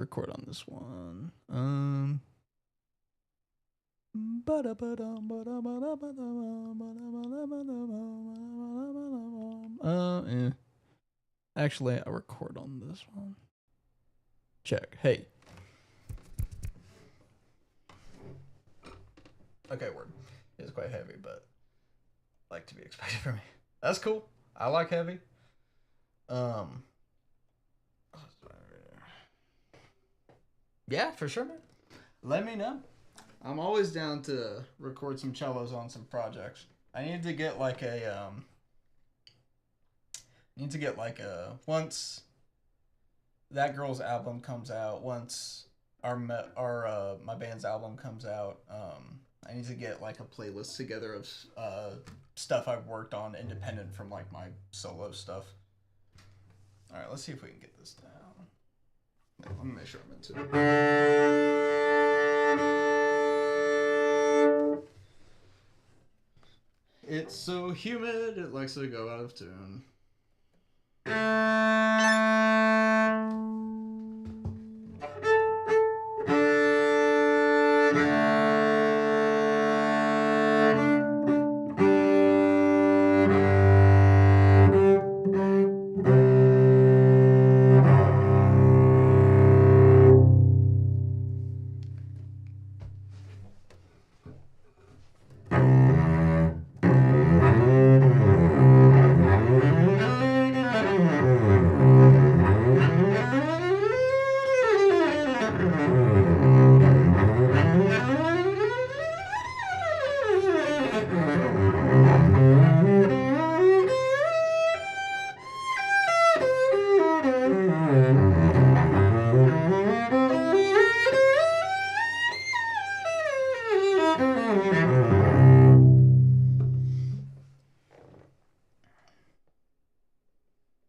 record on this one. Actually, I record on this one. Check. Hey. Okay, word. It's quite heavy, but like to be expected from me. That's cool. I like heavy. Yeah, for sure, man. Let me know. I'm always down to record some cellos on some projects. I need to get like a once that girl's album comes out, once our my band's album comes out, I need to get like a playlist together of stuff I've worked on independent from like my solo stuff. All right, let's see if we can get this down. Let me make sure I'm into it. It's so humid, it likes to go out of tune.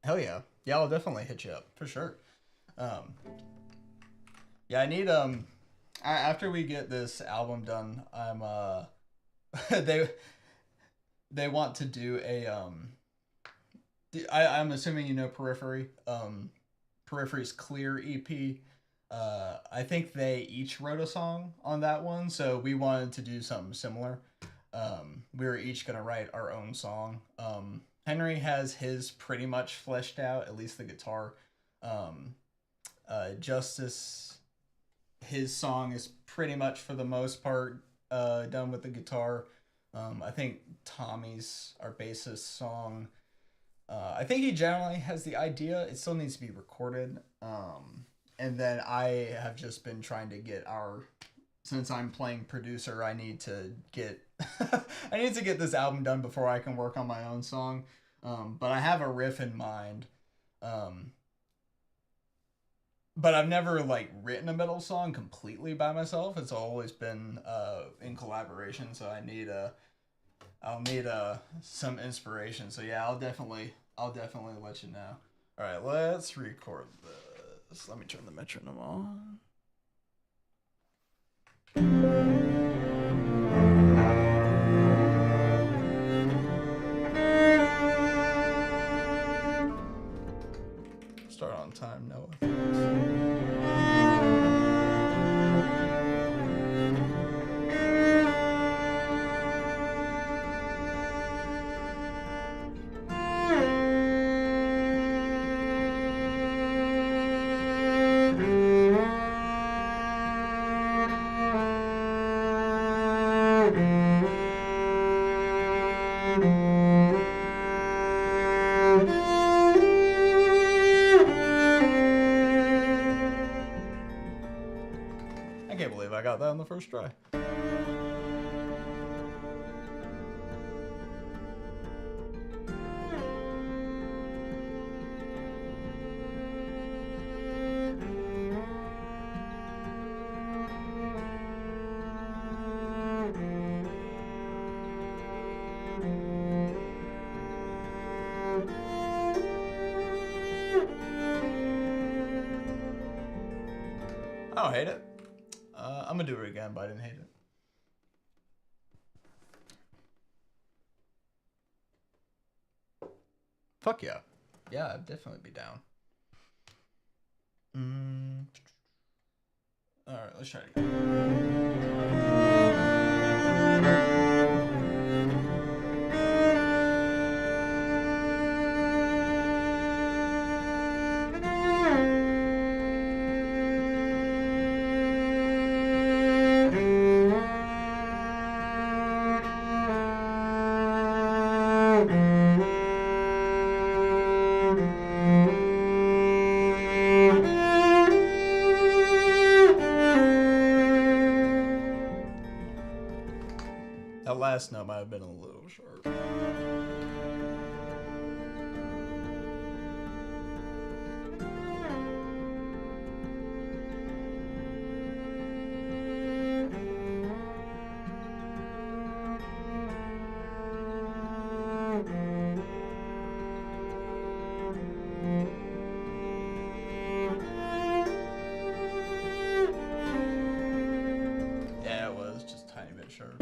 Hell yeah. Yeah, I'll definitely hit you up for sure. Yeah, I need after we get this album done, I'm they want to do a I'm assuming you know Periphery. Periphery's Clear EP. I think they each wrote a song on that one, so we wanted to do something similar. We were each gonna write our own song. Henry has his pretty much fleshed out, at least the guitar. Justice, his song is pretty much for the most part done with the guitar. I think Tommy's, our bassist, song, I think he generally has the idea. It still needs to be recorded. And then I have just been trying to get since I'm playing producer, I need to get I need to get this album done before I can work on my own song. But I have a riff in mind. But I've never like written a metal song completely by myself. It's always been in collaboration, so I'll need some inspiration. So yeah, I'll definitely let you know. All right, let's record this. Let me turn the metronome on. Start on time, Noah. I can't believe I got that on the first try. I don't hate it. I'm gonna do it again, but I didn't hate it. Fuck yeah. Yeah, I'd definitely be down. Alright, let's try it again. That last note might have been a little short. Yeah, it was just a tiny bit short.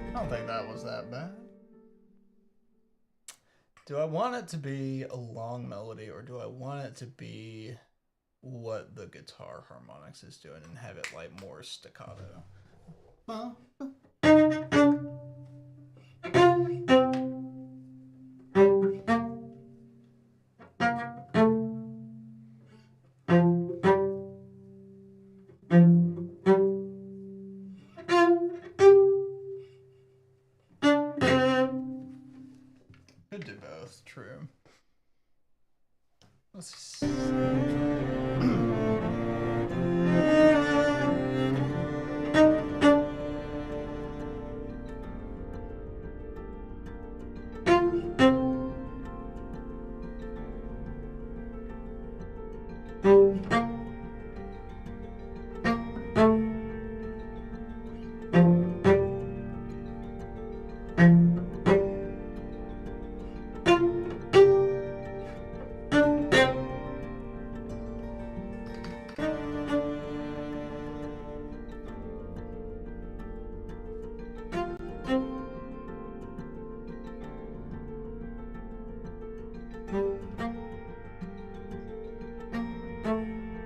I don't think that was that bad. Do I want it to be a long melody, or do I want it to be what the guitar harmonics is doing and have it like more staccato? Could do both, true. Let's see.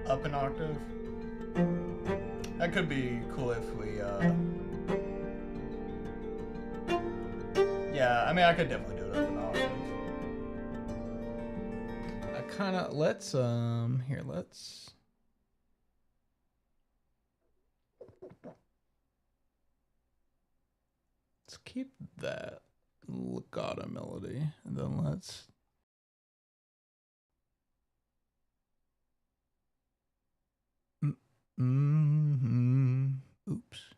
Up an octave. That could be cool if we, yeah, I mean, I could definitely do it up an octave. I kinda, let's keep that legato melody, and then let's oops.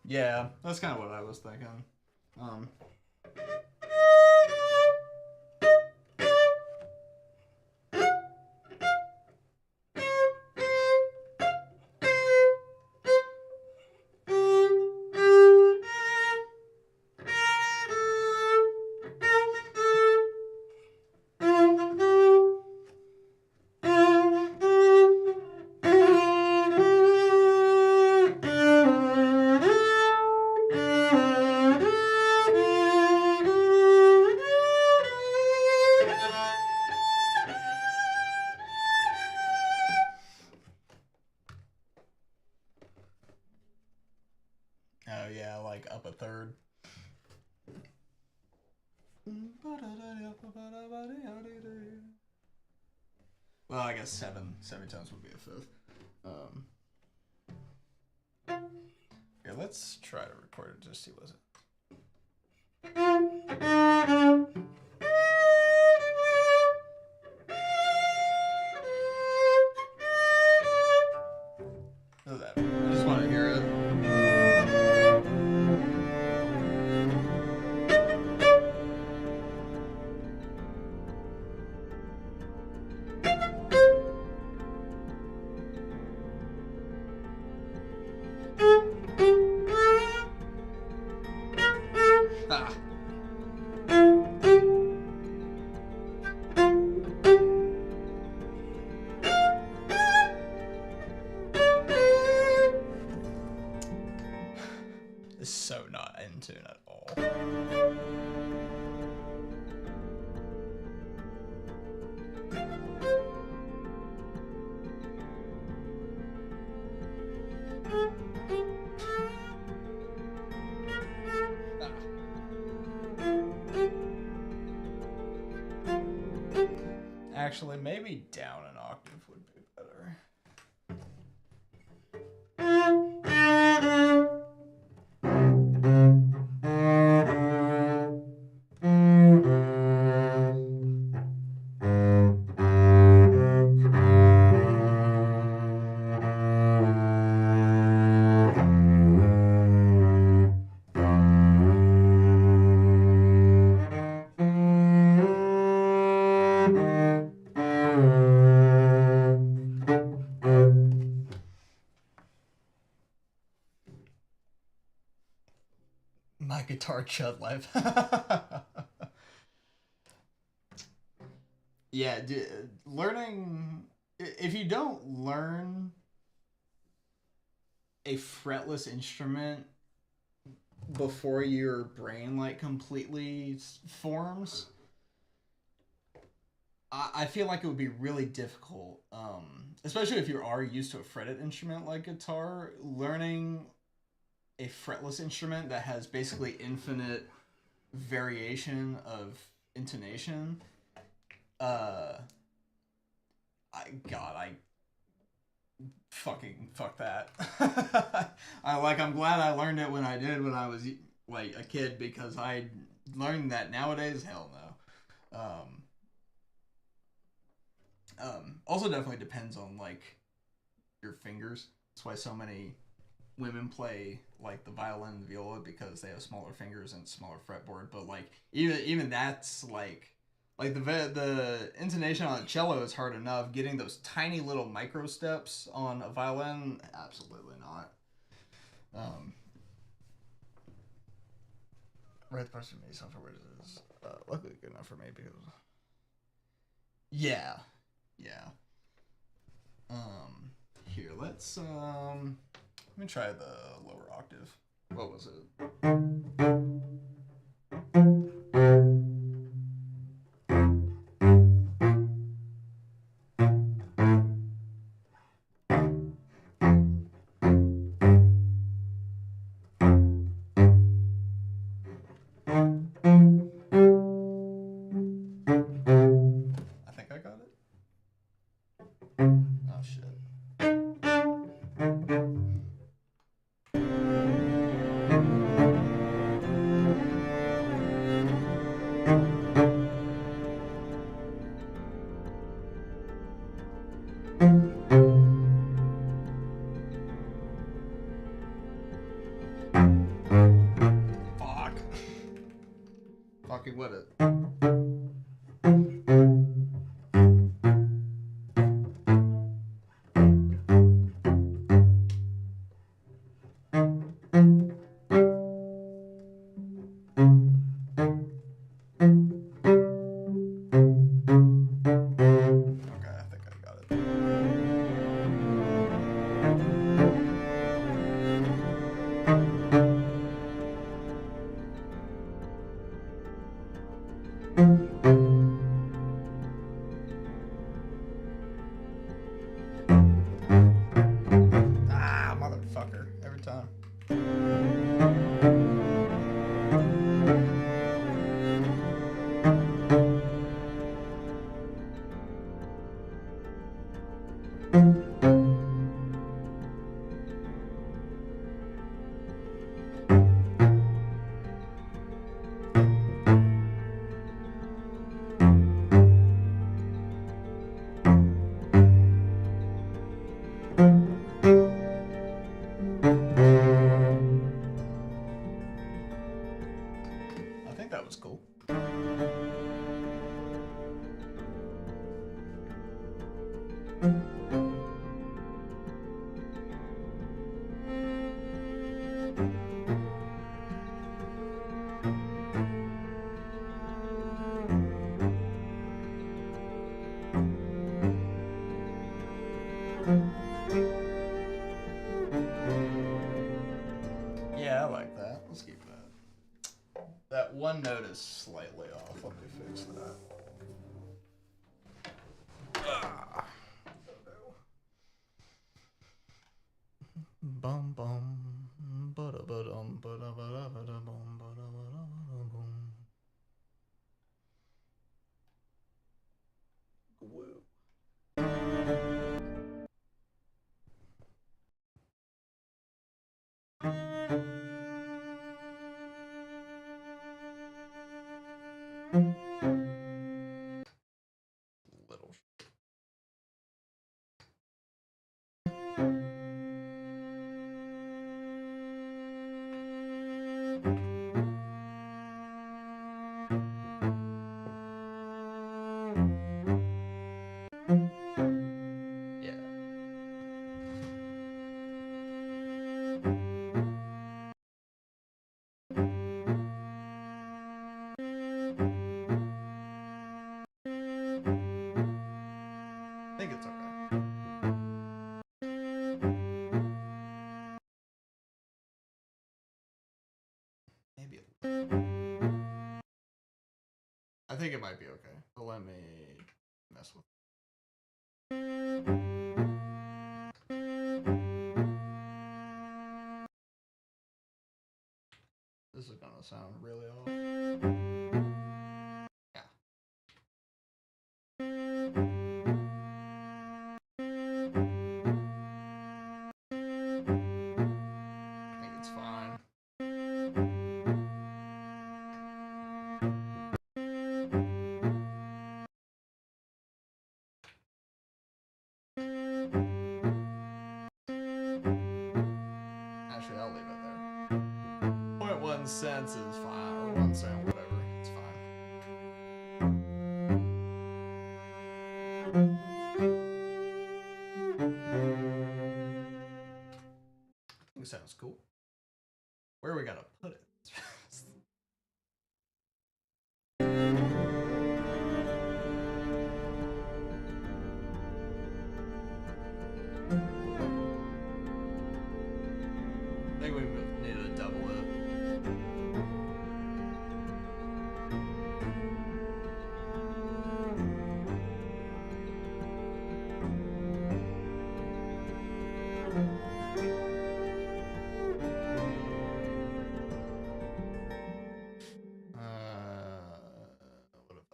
Yeah, that's kind of what I was thinking. Well, I guess seven semitones would be a fifth. Um, Here, let's try to record it. Just see what's it. Look at that. I just want to hear it. Ah. It's so not in tune at all. Actually, maybe down an octave would be better. My guitar chud life. Yeah, learning. If you don't learn a fretless instrument before your brain like completely forms, I feel like it would be really difficult, especially if you are used to a fretted instrument like guitar. Learning a fretless instrument that has basically infinite variation of intonation. I fucking fuck that. I'm glad I learned it when I did when I was like a kid, because I learned that nowadays, hell no. Also definitely depends on like your fingers. That's why so many women play like the violin and viola, because they have smaller fingers and smaller fretboard. But like even that's like the intonation on a cello is hard enough. Getting those tiny little micro steps on a violin, absolutely not. Write the parts for me. Software is luckily good enough for me because yeah. Here, let me try the lower octave. What was it? I think I got it. Oh shit. Fuck. Fucking what it. Okay, I think I got it. Ah, motherfucker. Every time. was cool. Yeah, I like that. Let's keep that. That one note is slightly off. Let me fix that. Bum bum. Ba-da-ba-dum, ba-da-ba-da-ba-da-bum, ba-da-ba-da-ba-da-bum. Woo. Little. Yeah. I think it's okay. Maybe I think it might be okay. But let me mess with it. This is gonna sound really off. Yeah. I think it's fine. Actually, I'll leave it there. 0.1 cents is fine, or 1 cent, whatever. It's fine. I think it sounds cool. Where are we gonna put it? I think we need to double it. What if I?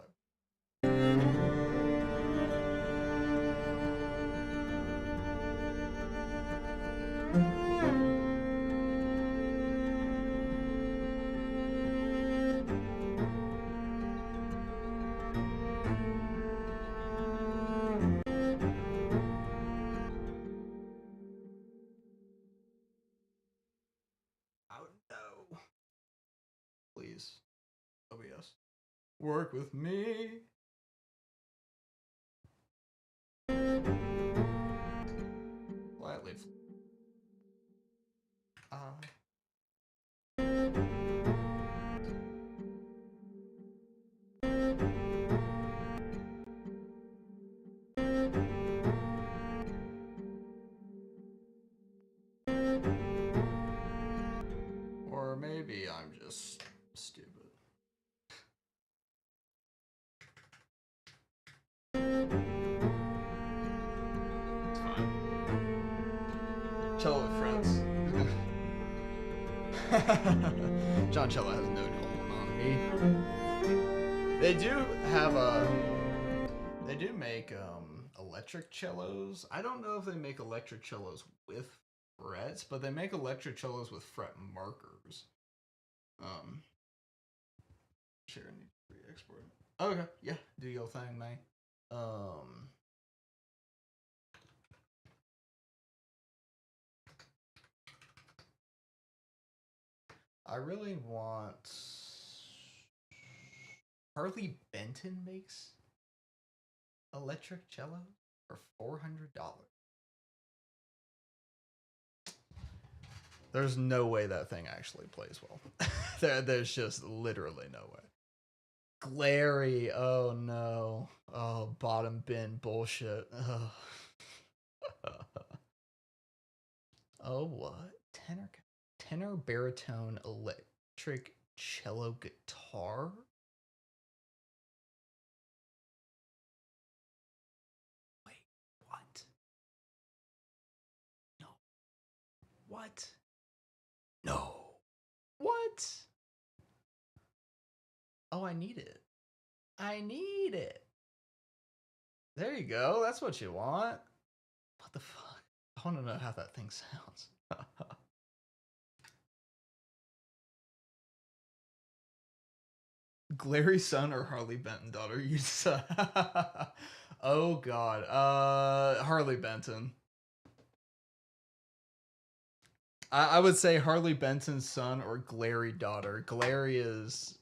Oh no. Please. OBS. Work with me. Lightly. Or maybe I'm just stupid. It's fine. Cello with friends. John Cello has no hold on me. They do have a. They do make electric cellos. I don't know if they make electric cellos with frets, but they make electric cellos with fret markers. Sure, I need to re-export. Okay, yeah, do your thing, man. I really want. Harley Benton makes electric cello for $400. There's no way that thing actually plays well. There's just literally no way. Glary, oh no. Oh, bottom bin bullshit. Oh, oh what? Tenor baritone electric cello guitar? Wait, what? No. What? No. What? Oh, I need it. I need it. There you go. That's what you want. What the fuck? I want to know how that thing sounds. Glary son or Harley Benton daughter? You oh god. Harley Benton. I would say Harley Benton's son or Glary daughter. Glary is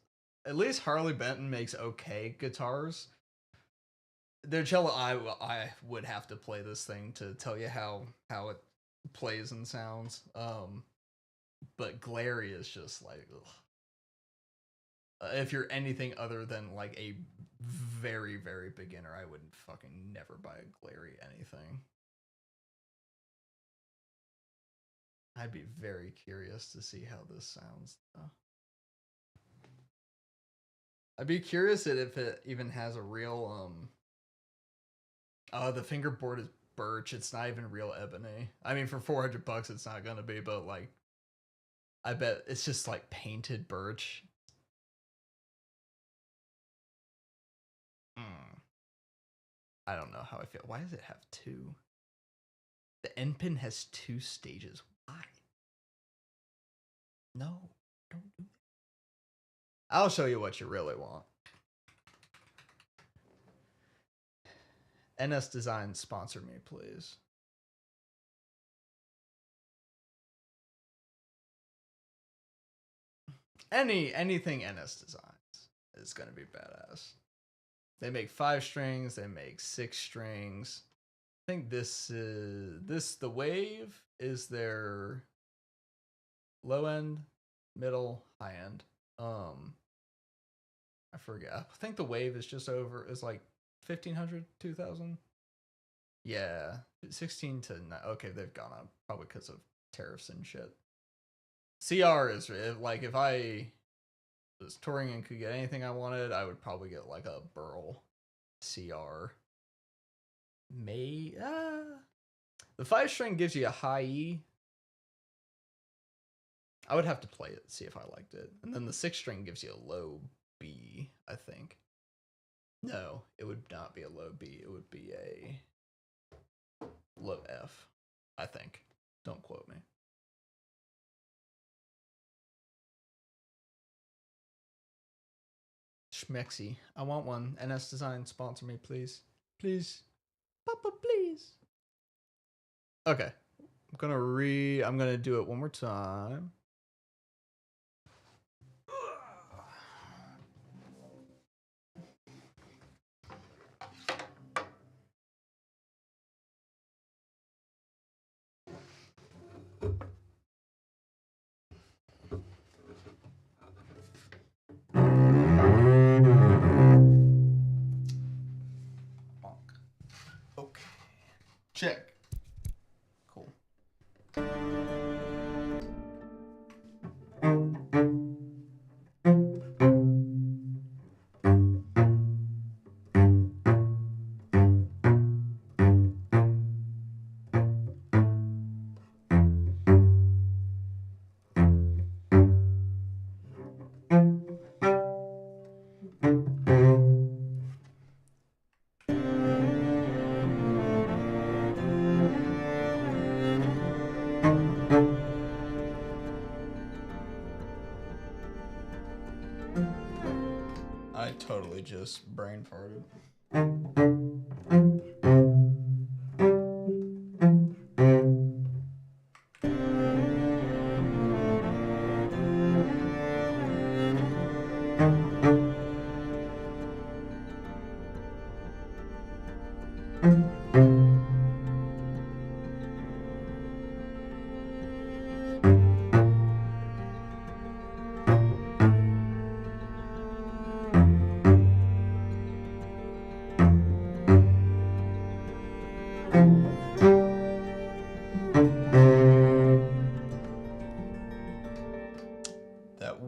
at least Harley Benton makes okay guitars. Their cello, I would have to play this thing to tell you how it plays and sounds. But Glary is just like, if you're anything other than like a very very beginner, I would fucking never buy a Glary anything. I'd be very curious to see how this sounds, though. I'd be curious if it even has a real the fingerboard is birch. It's not even real ebony. I mean, for $400, it's not gonna be, but like, I bet it's just like painted birch. I don't know how I feel. Why does it have two? The end pin has two stages. Why? No, don't do that. I'll show you what you really want. NS Design, sponsor me, please. Anything NS Designs is gonna be badass. They make 5 strings. They make 6 strings. I think the Wave is their low end, middle, high end. I forget. I think the Wave is like 1,500, 2,000. Yeah, 16 to 9. Okay, they've gone up probably because of tariffs and shit. CR is like, if I was touring and could get anything I wanted, I would probably get like a Burl CR. The 5 string gives you a high E. I would have to play it, see if I liked it. And then the 6 string gives you a low B, I think. No, it would not be a low B. It would be a low F, I think. Don't quote me. Schmexy. I want one. NS Design, sponsor me, please. Please. Papa, please. Okay. I'm gonna do it one more time. Okay. Check. Cool. I totally just brain farted. That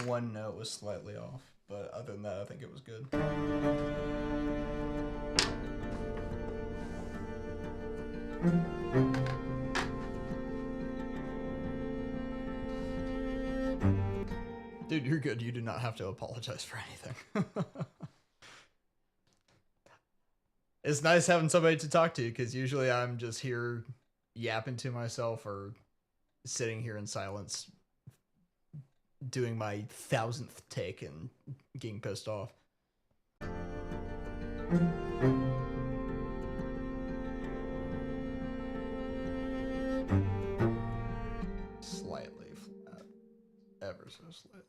one note was slightly off, but other than that, I think it was good. Dude, you're good. You do not have to apologize for anything. It's nice having somebody to talk to, because usually I'm just here yapping to myself or sitting here in silence doing my 1000th take and getting pissed off. Slightly flat. Ever so slightly.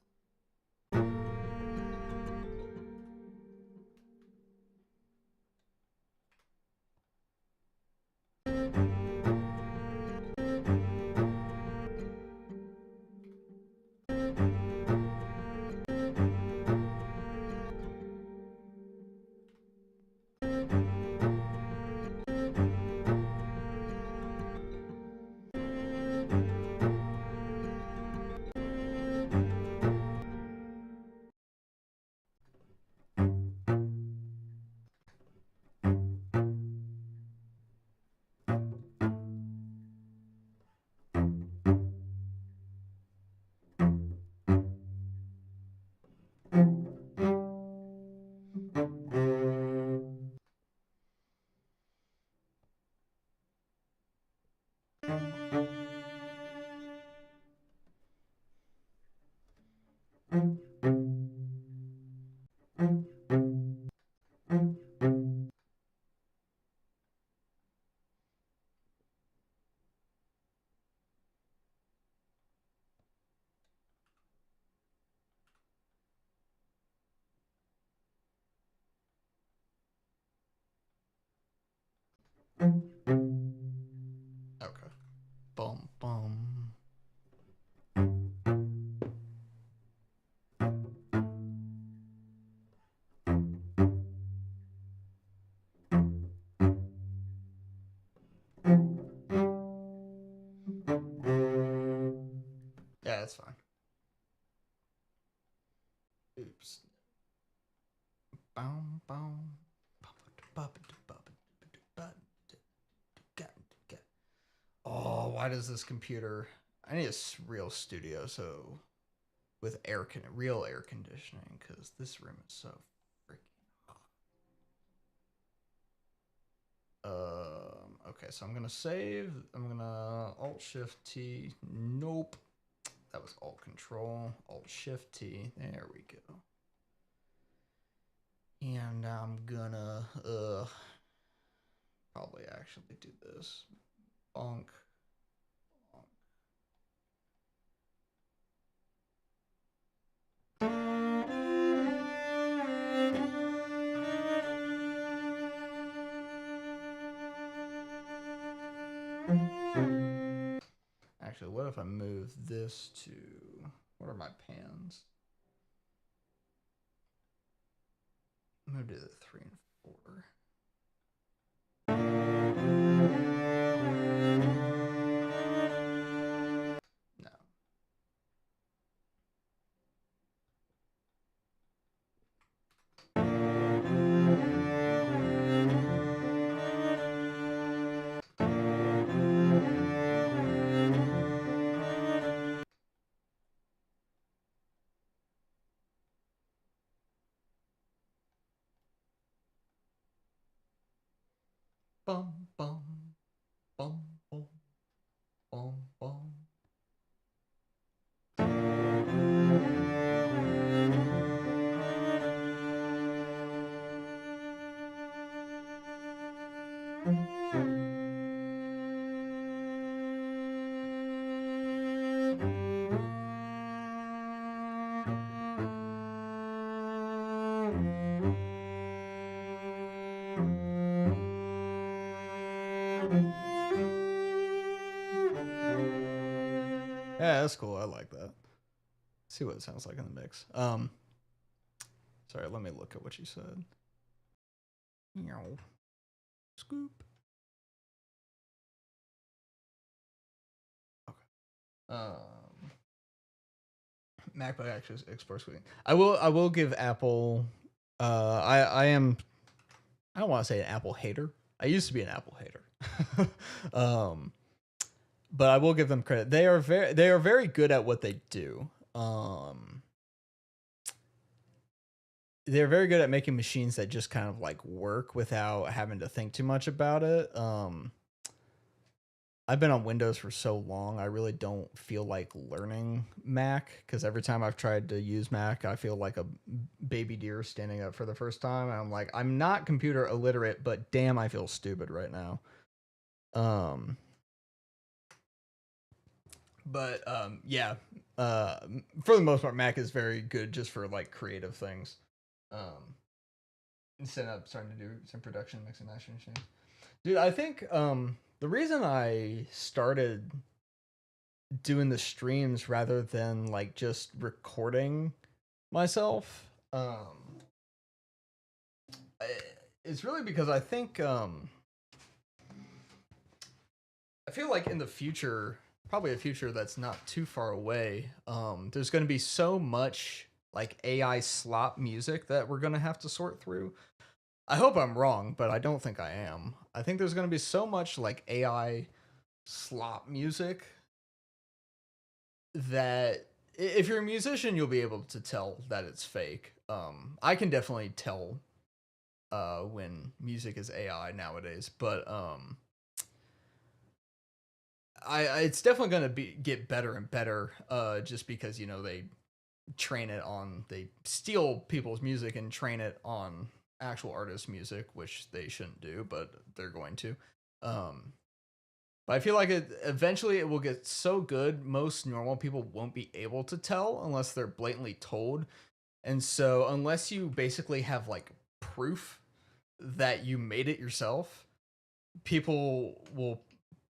Okay. Bum bum. Yeah, that's fine. Oops. Bum bum. Oh, why does this computer? I need a real studio, so with real air conditioning, because this room is so freaking hot. Okay, so I'm gonna save. I'm gonna Alt Shift T. Nope, that was Alt Control. Alt Shift T. There we go. And I'm gonna probably actually do this. Bonk. Actually, what if I move this to, what are my pans? Move to the 3 and 4. No. Bum bum bum bum bum bum. Yeah, that's cool. I like that. Let's see what it sounds like in the mix. Sorry, let me look at what you said. Scoop. Okay. MacBook actually exports screen. I will give Apple. I am. I don't want to say an Apple hater. I used to be an Apple hater. But I will give them credit. They are very good at what they do. They're very good at making machines that just kind of like work without having to think too much about it. I've been on Windows for so long, I really don't feel like learning Mac because every time I've tried to use Mac, I feel like a baby deer standing up for the first time. And I'm like, I'm not computer illiterate, but damn, I feel stupid right now. Yeah, for the most part, Mac is very good just for like creative things. Instead of starting to do some production, mixing, mastering things. Dude, I think the reason I started doing the streams rather than like just recording myself it's really because I think I feel like in the future, probably a future that's not too far away, there's going to be so much like AI slop music that we're going to have to sort through. I hope I'm wrong, but I don't think I am. I think there's going to be so much like AI slop music that if you're a musician, you'll be able to tell that it's fake. I can definitely tell when music is AI nowadays, but it's definitely gonna get better and better. Just because they they steal people's music and train it on actual artists' music, which they shouldn't do, but they're going to. But I feel like eventually it will get so good, most normal people won't be able to tell unless they're blatantly told. And so, unless you basically have like proof that you made it yourself, people will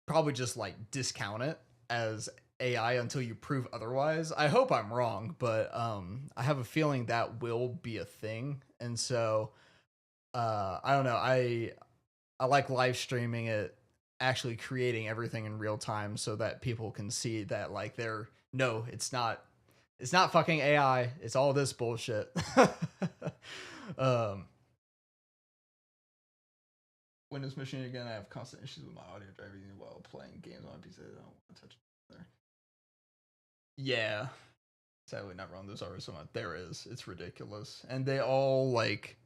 probably just like discount it as AI until you prove otherwise. I hope I'm wrong, but I have a feeling that will be a thing. And so, I don't know. I like live streaming it, actually creating everything in real time so that people can see that like it's not fucking AI, it's all this bullshit. Windows machine again, I have constant issues with my audio driving while playing games on my PC. I don't want to touch it there. Yeah, sadly not wrong. There's always so much. There is. It's ridiculous, and they all like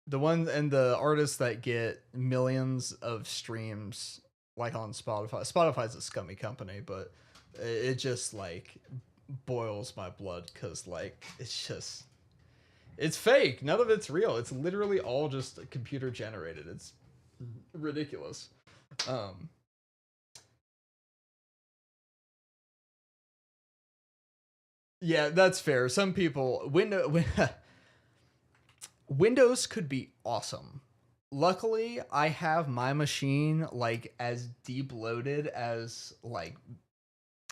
the ones and the artists that get millions of streams like on Spotify. Spotify's a scummy company, but it just like boils my blood because like it's fake. None of it's real. It's literally all just computer generated. It's ridiculous. Yeah, that's fair. Some people Windows could be awesome. Luckily, I have my machine like as deep loaded as like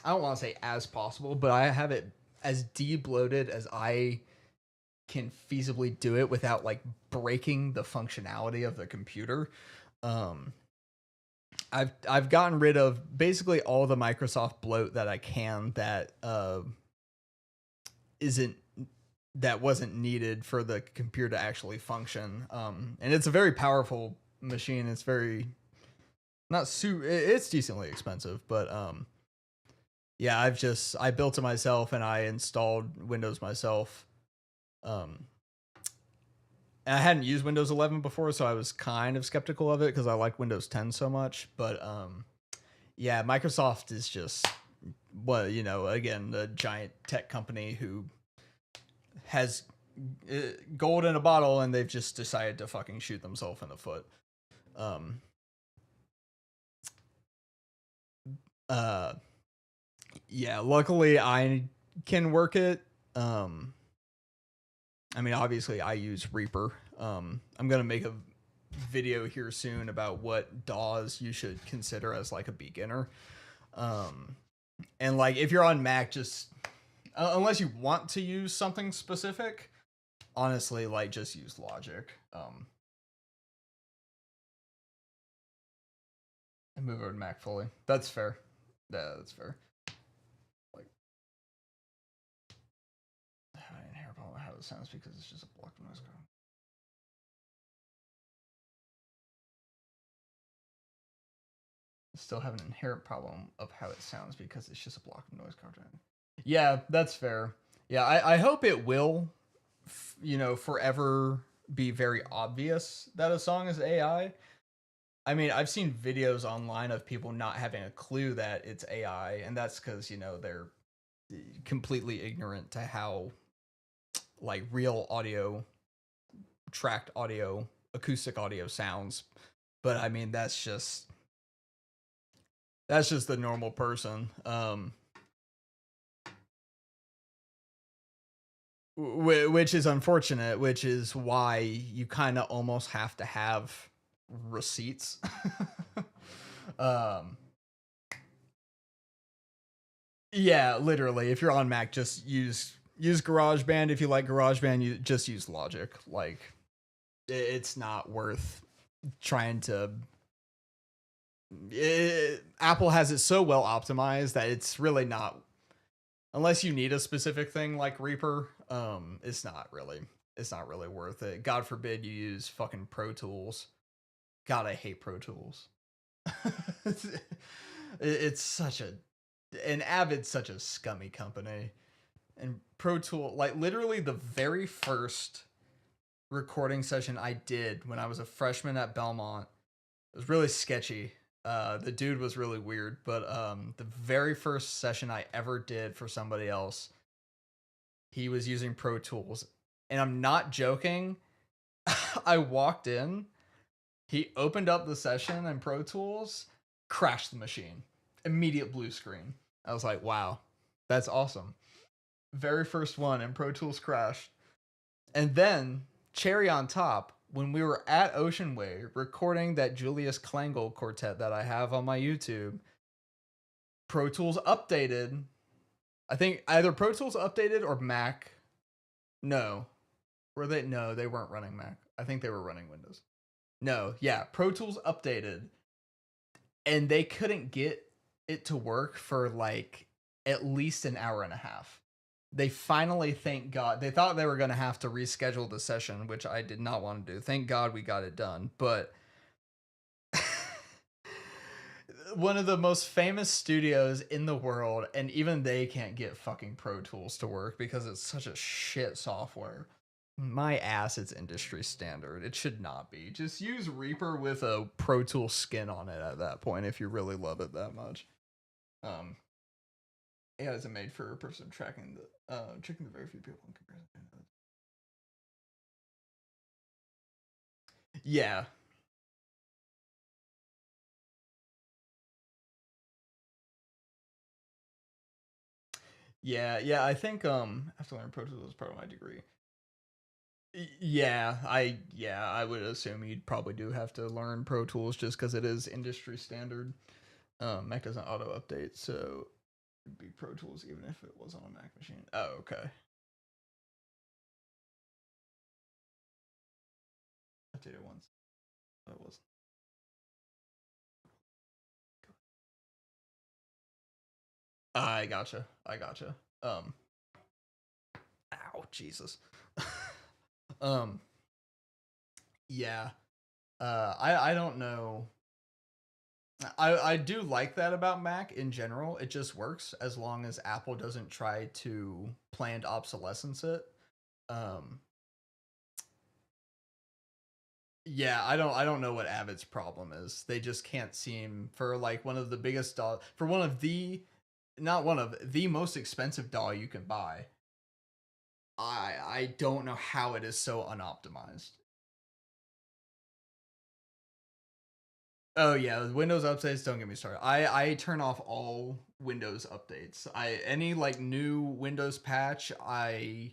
I don't want to say as possible, but I have it as deep loaded as I can feasibly do it without like breaking the functionality of the computer. Um, I've gotten rid of basically all the Microsoft bloat that I can that isn't that wasn't needed for the computer to actually function. And it's a very powerful machine. It's very not it's decently expensive, but yeah, I built it myself and I installed Windows myself. And I hadn't used Windows 11 before, so I was kind of skeptical of it because I like Windows 10 so much. But yeah, Microsoft is just again, a giant tech company who has gold in a bottle, and they've just decided to fucking shoot themselves in the foot. Yeah, luckily I can work it. I mean, obviously I use Reaper. I'm gonna make a video here soon about what DAWs you should consider as like a beginner. And like if you're on Mac, just unless you want to use something specific, honestly, like just use Logic. And move over to Mac fully. That's fair. Yeah, that's fair. Like, I didn't hear about how it sounds because it's just a block of noise code. Still have an inherent problem of how it sounds because it's just a block of noise content. Yeah, that's fair. Yeah, I hope it will, forever be very obvious that a song is AI. I mean, I've seen videos online of people not having a clue that it's AI, and that's because, they're completely ignorant to how, like, real audio, tracked audio, acoustic audio sounds. But I mean, that's just the normal person. Which is unfortunate, which is why you kind of almost have to have receipts. um, yeah, literally. If you're on Mac, just use GarageBand. If you like GarageBand, you just use Logic. Like, it's not worth trying to. Apple has it so well optimized that it's really not, unless you need a specific thing like Reaper. It's not really worth it. God forbid you use fucking Pro Tools. God, I hate Pro Tools. It's such and Avid's such a scummy company. And Pro Tool, like literally the very first recording session I did when I was a freshman at Belmont, it was really sketchy. The dude was really weird, but the very first session I ever did for somebody else, he was using Pro Tools. And I'm not joking. I walked in, he opened up the session in Pro Tools, crashed the machine. Immediate blue screen. I was like, wow, that's awesome. Very first one, and Pro Tools crashed. And then, cherry on top, when we were at Ocean Way recording that Julius Klangel quartet that I have on my YouTube, Pro Tools updated. I think either Pro Tools updated or Mac. No. No, they weren't running Mac. I think they were running Windows. No, yeah, Pro Tools updated and they couldn't get it to work for like at least an hour and a half. They finally, thank God, they thought they were going to have to reschedule the session, which I did not want to do. Thank God we got it done. But one of the most famous studios in the world, and even they can't get fucking Pro Tools to work because it's such a shit software. My ass, it's industry standard. It should not be. Just use Reaper with a Pro Tool skin on it at that point if you really love it that much. AI isn't made for a person tracking the very few people in comparison. Yeah. Yeah, I think I have to learn Pro Tools as part of my degree. I would assume you'd probably do have to learn Pro Tools just because it is industry standard. Mac doesn't auto update, so it'd be Pro Tools even if it was on a Mac machine. Oh, okay. Updated once. That was. I gotcha. Ow, Jesus. um, yeah. I don't know. I do like that about Mac in general. It just works as long as Apple doesn't try to planned obsolescence it. Um, yeah, I don't know what Avid's problem is. They just can't seem for like one of the biggest for one of the not one of the most expensive DAW you can buy. I don't know how it is so unoptimized. Oh yeah, Windows updates. Don't get me started. I turn off all Windows updates. Any like new Windows patch, I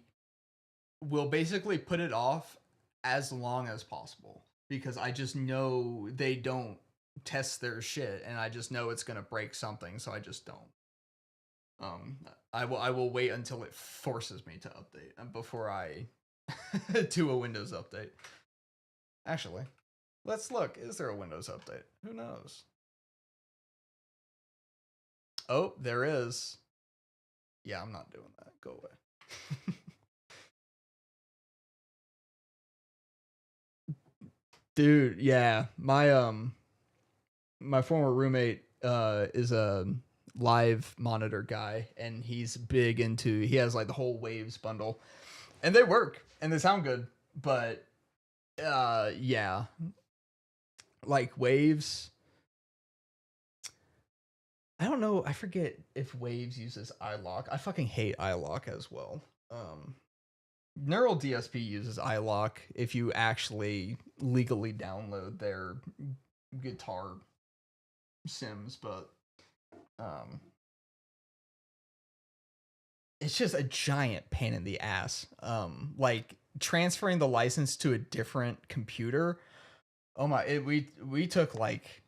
will basically put it off as long as possible. because I just know they don't test their shit, and I just know it's gonna break something, so I just don't. Um, I will wait until it forces me to update before I do a Windows update. Actually, let's look. Is there a Windows update? Who knows? Oh, there is. Yeah, I'm not doing that. Go away. Dude, yeah. My former roommate is a live monitor guy, and he's big into he has like the whole Waves bundle. And they work and they sound good, but yeah. Like Waves, I don't know. I forget if Waves uses iLock. I fucking hate iLock as well. Um, Neural DSP uses iLock if you actually legally download their guitar sims, but um, it's just a giant pain in the ass. Like transferring the license to a different computer. Oh my! We took like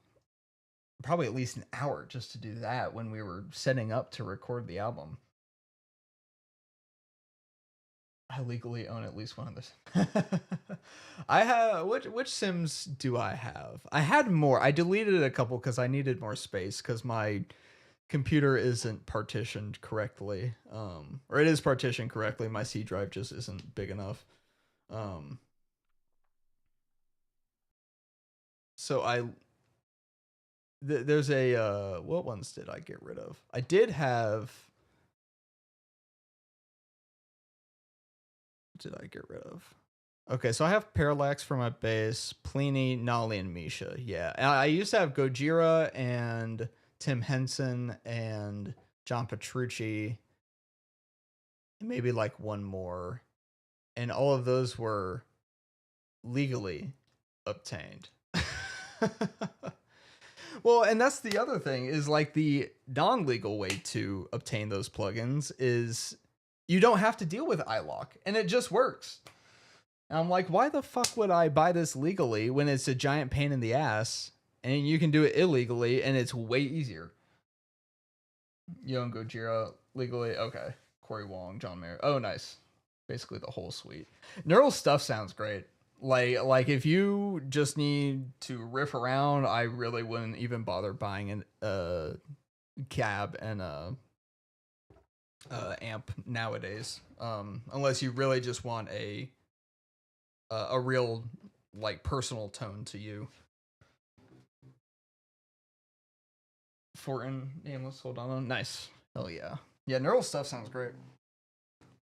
probably at least an hour just to do that when we were setting up to record the album. I legally own at least one of this. I have which Sims do I have? I had more. I deleted a couple because I needed more space because my computer isn't partitioned correctly. Or it is partitioned correctly. My C drive just isn't big enough. Um, so there's a what ones did I get rid of? I did have. What did I get rid of? Okay, so I have Parallax for my base, Pliny, Nolly, and Misha. Yeah, I used to have Gojira and Tim Henson and John Petrucci, and maybe like one more, and all of those were legally obtained. Well, and that's the other thing is like the non-legal way to obtain those plugins is you don't have to deal with iLock, and it just works. And I'm like, why the fuck would I buy this legally when it's a giant pain in the ass and you can do it illegally and it's way easier? You don't Gojira legally? Okay. Corey Wong, John Mayer. Oh, nice. Basically the whole suite. Neural stuff sounds great. Like if you just need to riff around, I really wouldn't even bother buying an cab and amp nowadays. Unless you really just want a real like personal tone to you. Fortin, nameless, hold on. Nice. Hell yeah. Yeah, neural stuff sounds great.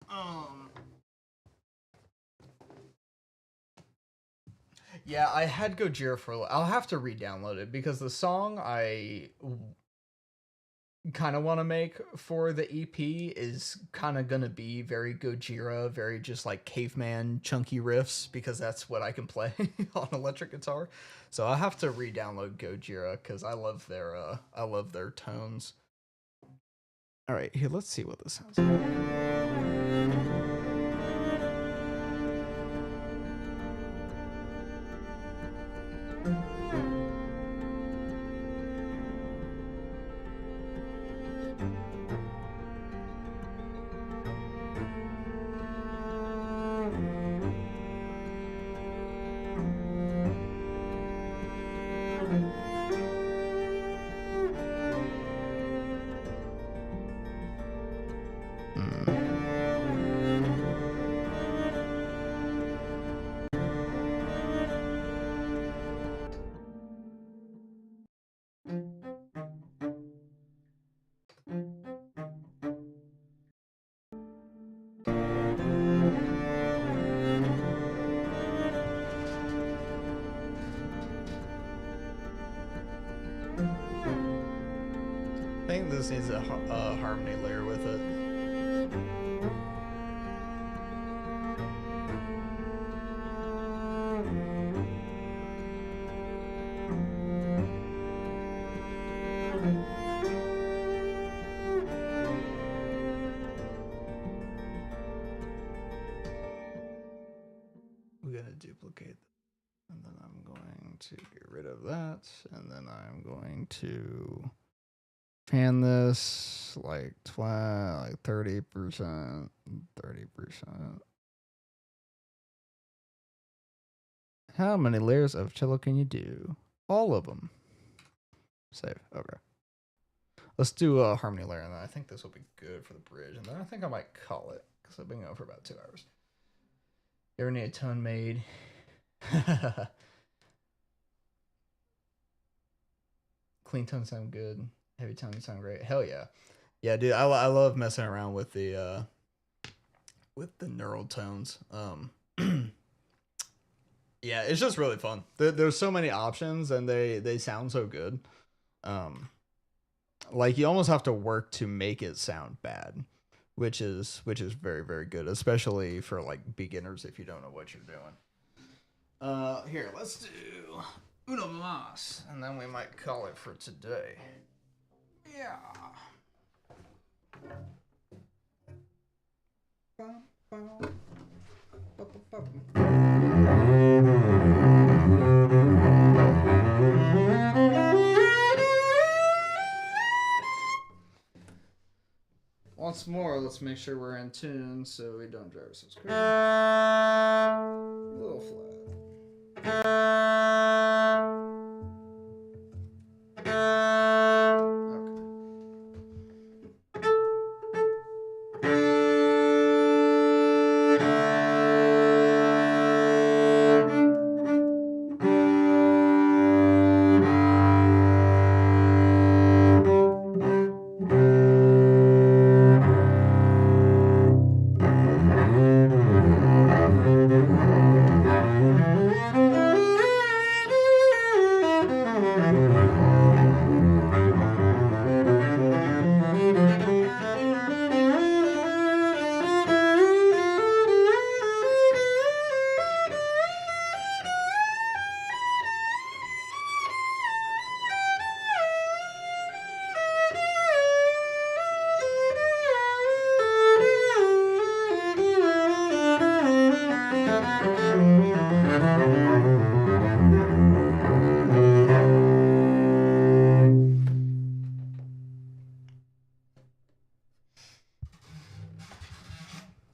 Um Yeah, I had Gojira for I'll have to re-download it because the song I kind of want to make for the EP is kind of gonna be very Gojira, very just like caveman chunky riffs because that's what I can play on electric guitar. So I'll have to re-download Gojira because I love their tones. All right, here let's see what this sounds like. I think this needs a harmony layer with it. We're gonna duplicate And then I'm going to get rid of that. And then I'm going to fan this like 30%. 30%. How many layers of cello can you do? All of them. Save. Okay. Let's do a harmony layer, and then I think this will be good for the bridge. And then I think I might call it, because I've been going for about 2 hours. You ever need a tone made? Clean tones sound good. Heavy tones sound great. Hell yeah. Yeah, dude, I love messing around with the neural tones. Yeah, it's just really fun. There's so many options, and they sound so good. Like you almost have to work to make it sound bad, which is very, very good, especially for like beginners if you don't know what you're doing. Here, let's do uno más, and then we might call it for today. Yeah. Once more, let's make sure we're in tune so we don't drive ourselves crazy. A little flat.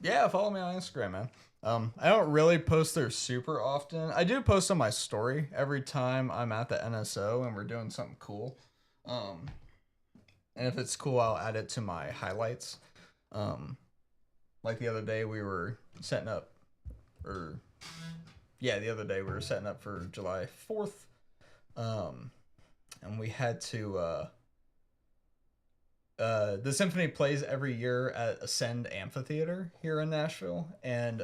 Yeah, follow me on Instagram, man. I don't really post there super often. I do post on my story every time I'm at the NSO and we're doing something cool. And if it's cool, I'll add it to my highlights. Like the other day we were setting up, the other day we were setting up for July 4th. And we had to, the symphony plays every year at Ascend Amphitheater here in Nashville, and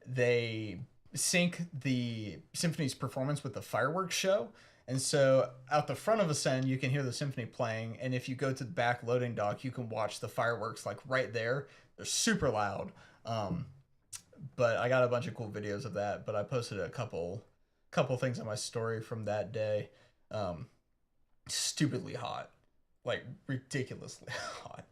they sync the symphony's performance with the fireworks show. And so out the front of Ascend, you can hear the symphony playing, and if you go to the back loading dock, you can watch the fireworks like right there. They're super loud. But I got a bunch of cool videos of that. But I posted a couple things on my story from that day. Stupidly hot. Like ridiculously hot.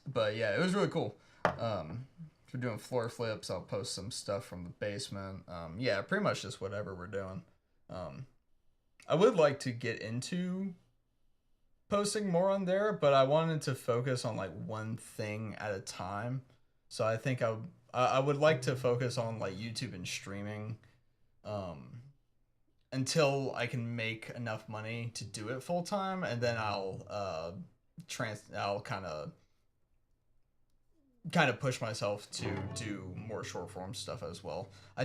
But yeah, it was really cool. If we're doing floor flips, I'll post some stuff from the basement. Yeah, pretty much just whatever we're doing. I would like to get into posting more on there, but I wanted to focus on like one thing at a time. So I think I would like to focus on like YouTube and streaming. Until I can make enough money to do it full time, and then I'll kind of push myself to do more short form stuff as well. I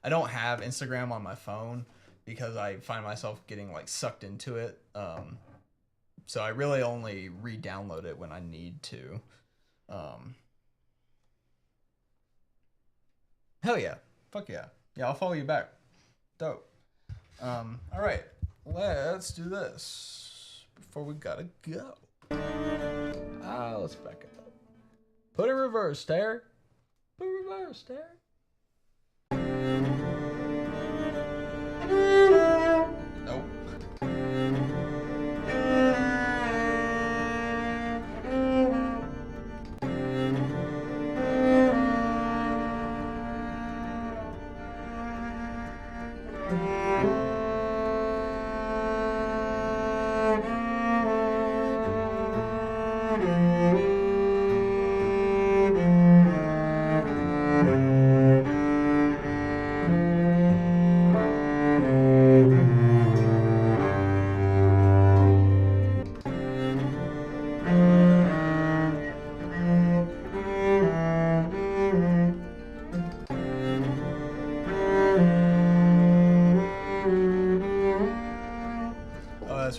don't have Instagram on my phone because I find myself getting like sucked into it. So I really only re-download it when I need to. Hell yeah. Fuck yeah. Yeah, I'll follow you back. Dope. All right, let's do this before we gotta go. Let's back it up. Put it reverse, Terry. Put it reverse, Terry. Nope.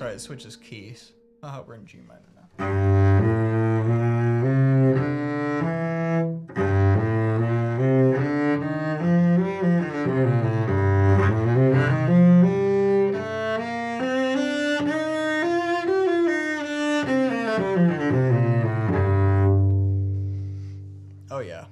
that's right. It switches keys. Oh, we're in G minor now. Oh yeah.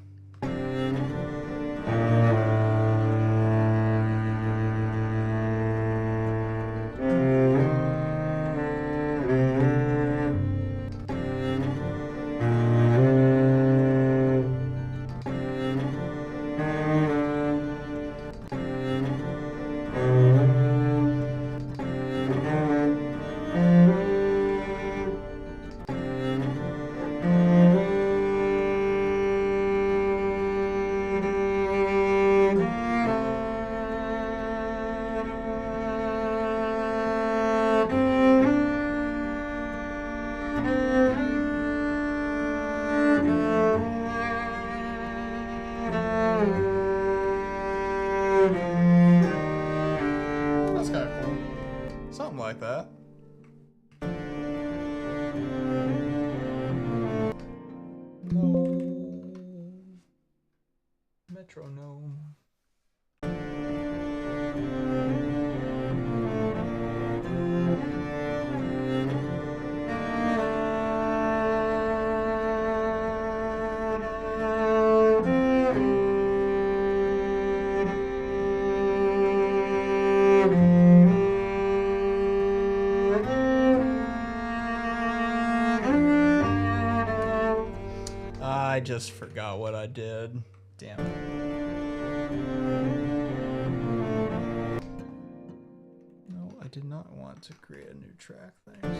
That's kind of cool. Something like that. No. Metronome. I just forgot what I did. Damn it. No, I did not want to create a new track. Thanks.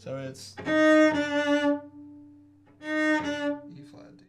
So it's E flat D.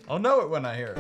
I'll know it when I hear it.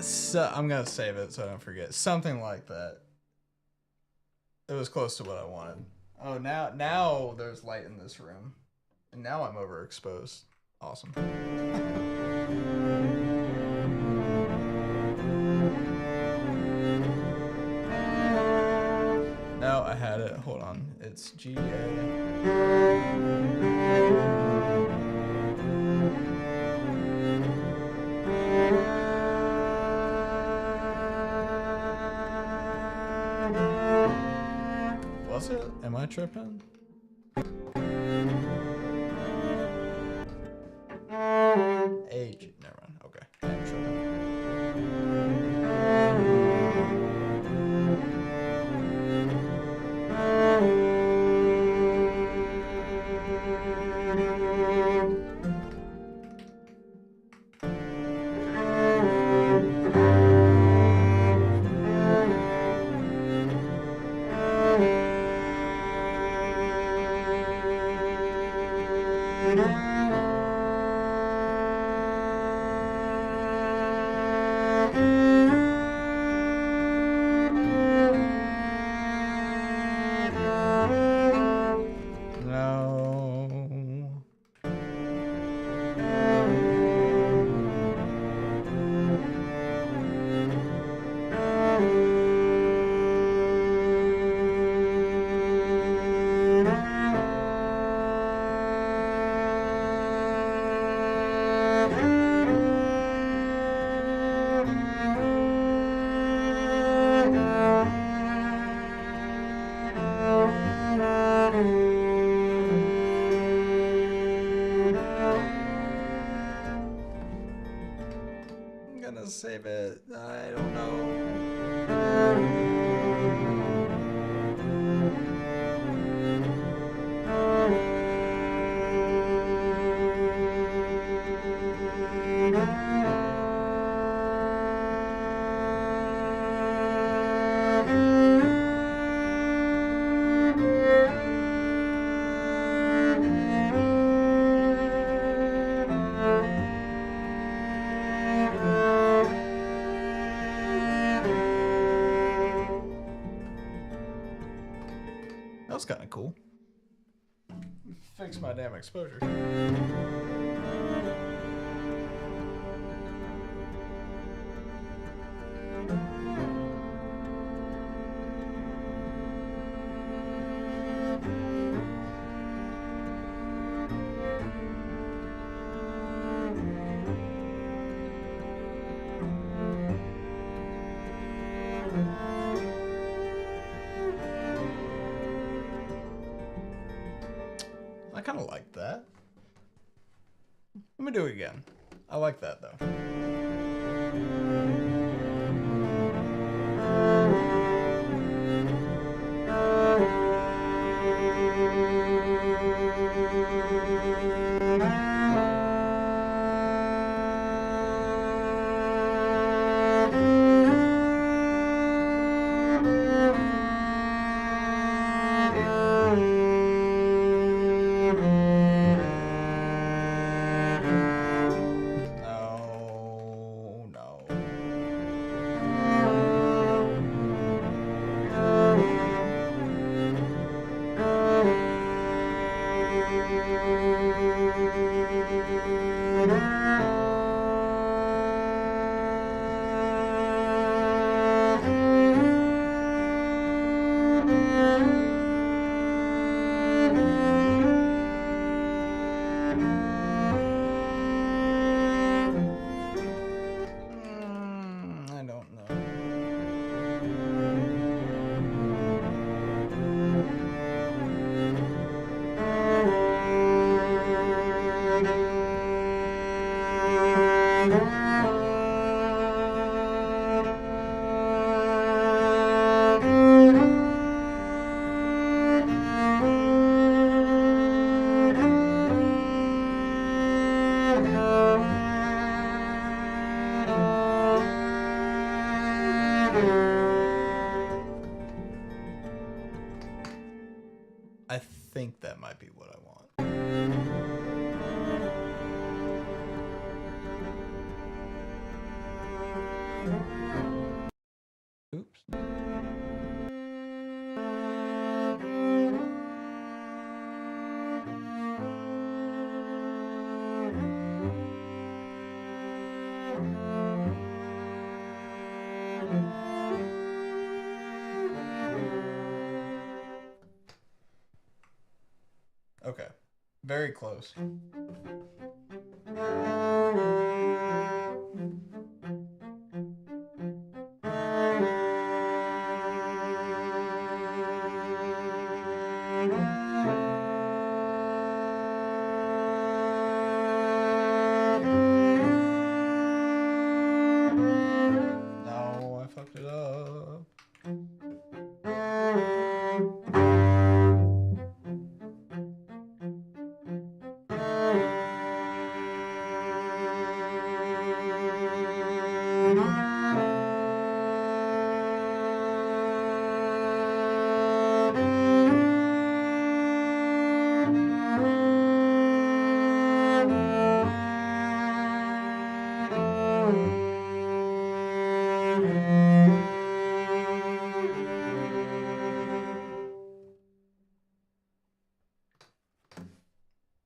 So I'm gonna save it so I don't forget. Something like that. It was close to what I wanted. Oh, now there's light in this room, and now I'm overexposed. Awesome. No, I had it. Hold on. It's G A. Was it? Am I tripping? Age. Never mind. Okay. I'm tripping. that's kind of cool. Fix my damn exposure. I kind of like that. Let me do it again. I like that though. I don't know. I think that might be what I want. Oops. Okay. Very close. No, I fucked it up.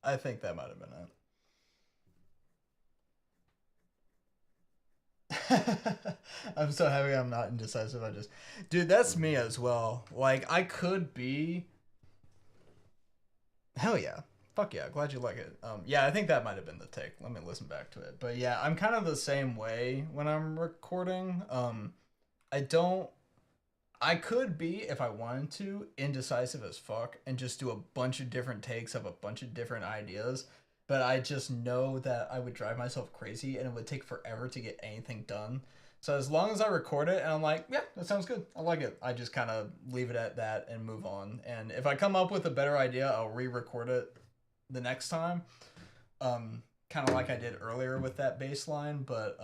I think that might have been it. I'm so happy I'm not indecisive. Dude, that's me as well. Like, I could be. Hell yeah. Fuck yeah. Glad you like it. Yeah, I think that might have been the take. Let me listen back to it. But yeah, I'm kind of the same way when I'm recording. I don't. I could be, if I wanted to, indecisive as fuck and just do a bunch of different takes of a bunch of different ideas. But I just know that I would drive myself crazy and it would take forever to get anything done. So as long as I record it and I'm like, yeah, that sounds good. I like it. I just kind of leave it at that and move on. And if I come up with a better idea, I'll re-record it the next time. Kind of like I did earlier with that bass line. But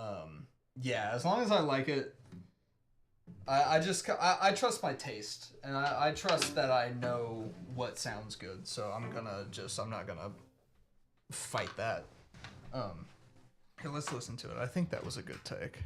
yeah, as long as I like it, I trust my taste, and I trust that I know what sounds good, so I'm not gonna fight that. Here, let's listen to it. I think that was a good take.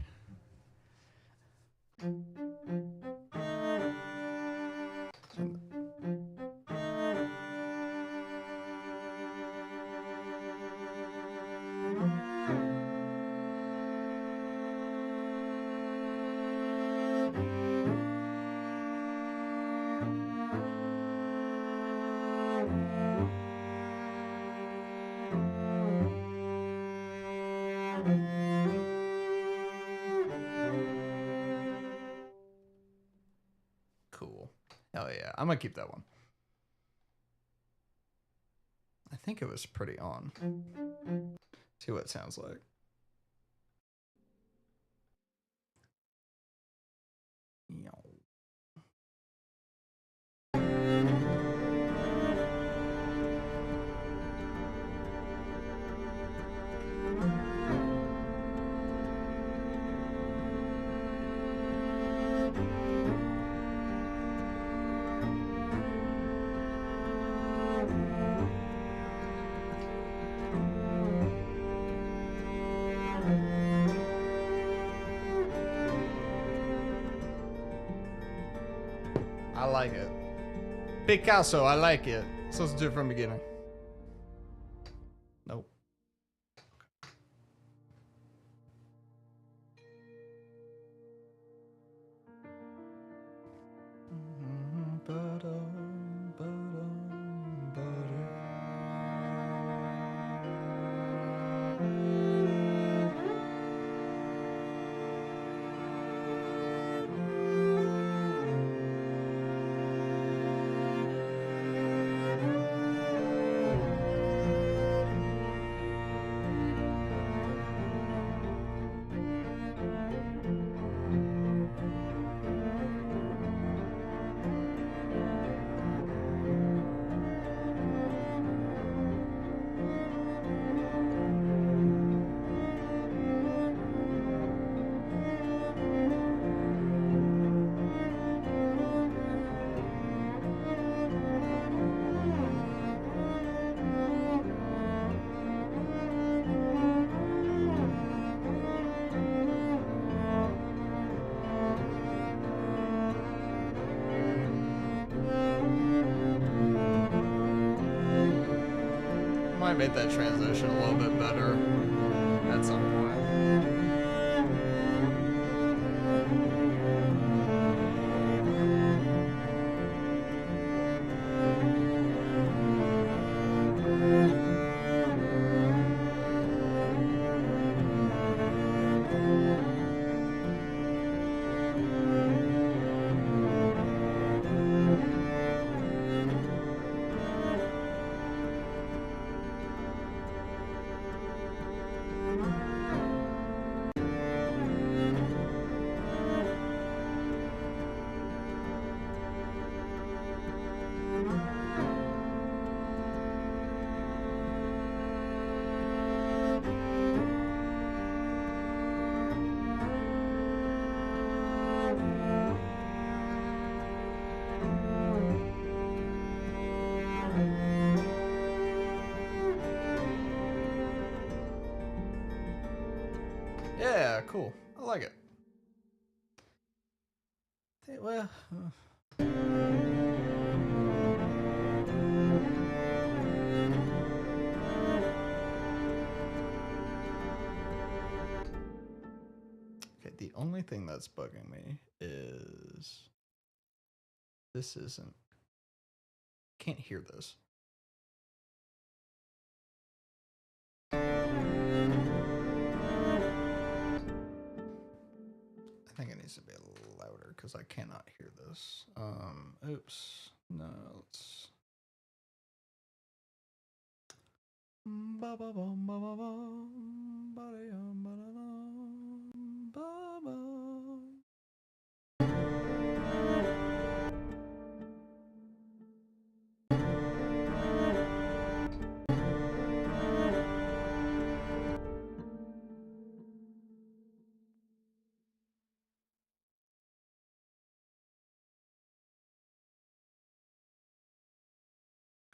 Cool. Hell yeah. I'm gonna keep that one. I think it was pretty on. See what it sounds like. I like it. Picasso, I like it. So let's do it from the beginning. Nope. Might make that transition a little bit better at some point. Yeah, cool. I like it. Well, okay, the only thing that's bugging me is this isn't. Can't hear this. I think it needs to be a little louder because I cannot hear this. Oops. No, let's.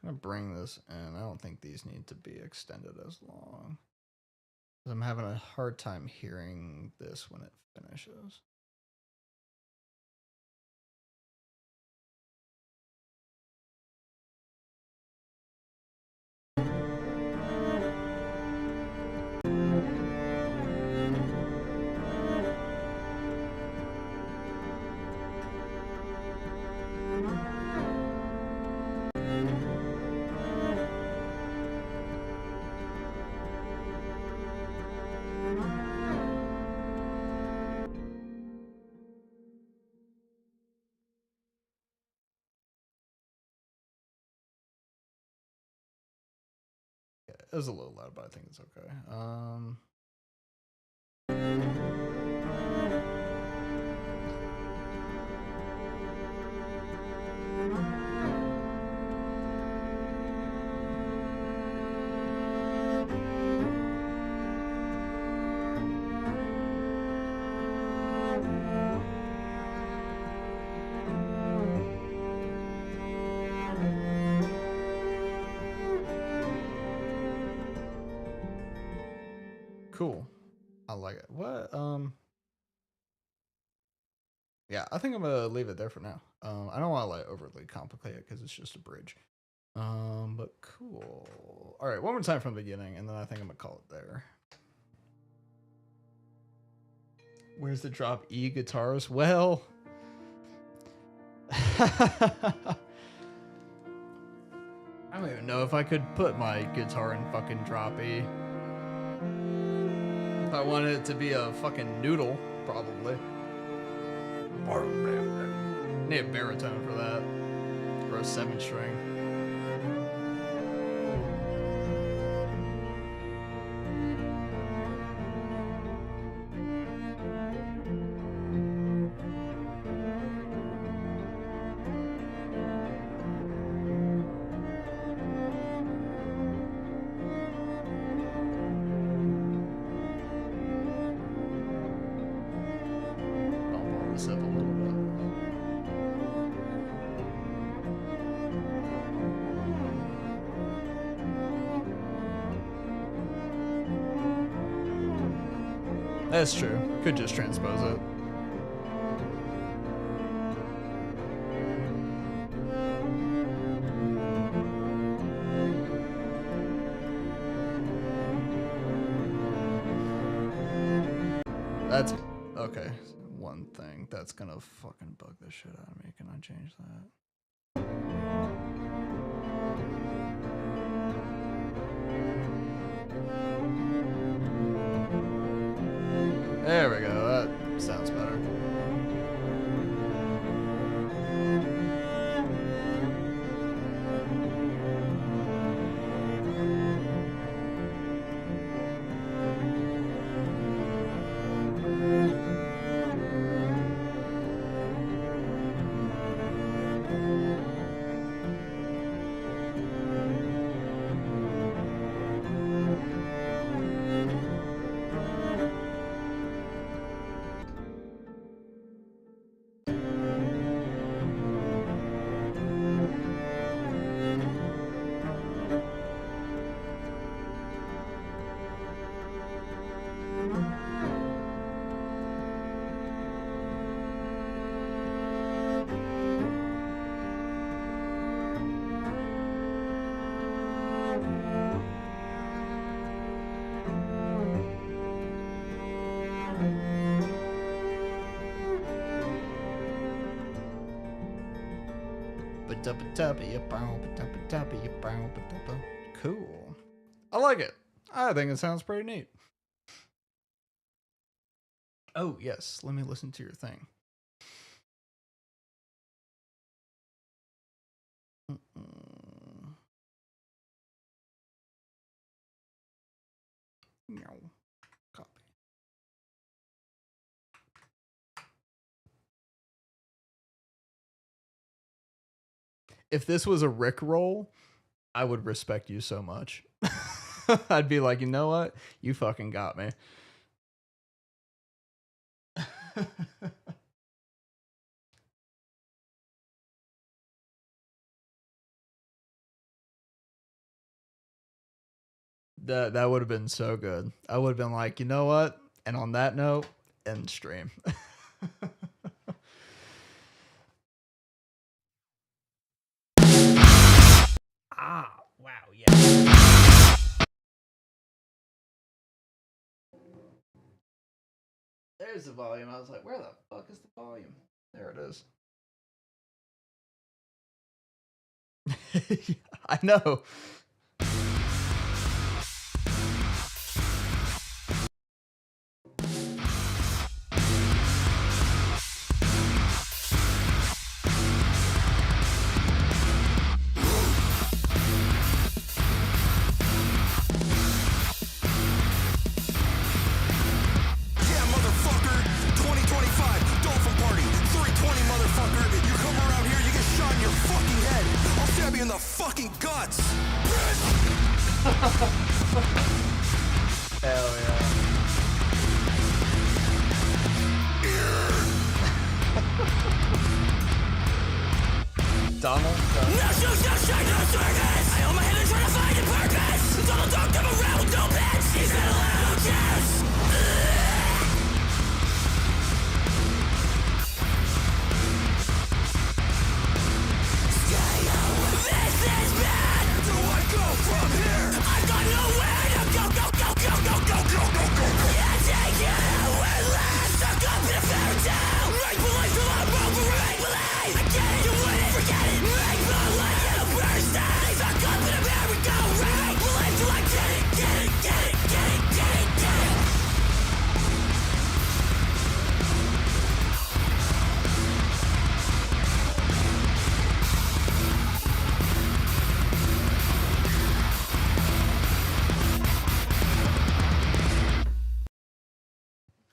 I'm gonna bring this in. I don't think these need to be extended as long. I'm having a hard time hearing this when it finishes. It was a little loud, but I think it's okay. Cool. I like it. What? Yeah, I think I'm gonna leave it there for now. I don't want to like overly complicate it because it's just a bridge. But cool. All right, one more time from the beginning, and then I think I'm gonna call it there. Where's the drop E guitars? Well, I don't even know if I could put my guitar in fucking drop E. If I wanted it to be a fucking noodle, probably. Need a baritone for that. Or a 7-string. This up a little bit. That's true. Could just transpose it. That's okay. One thing that's gonna fucking bug the shit out of me. Can I change that? There we go. That sounds better. Cool. I like it. I think it sounds pretty neat. Oh, yes. Let me listen to your thing. No. Copy. If this was a Rickroll, I would respect you so much. I'd be like, you know what? You fucking got me. That would have been so good. I would have been like, you know what? And on that note, end stream. Ah, wow, yeah. There's the volume. I was like, where the fuck is the volume? There it is. I know. you in the fucking guts. Hell yeah. Donald? No shoes, no shine, no service. I hold my head and try to find a purpose. Donald Duck come around with no pants. He's not allowed to choose. Stay away. This is bad. Where do I go from here? I've got nowhere to go, go, go, go, go, go, go, go, go, go. Yeah, take it nowhere less. Stuck up in a fairy tale. Make believe till I'm over, make believe. I get it, you win it, forget it. Make believe it'll burst out. Stuck up in a merry-go-round. Believe till I get it, get it, get it, get it, get it, get it.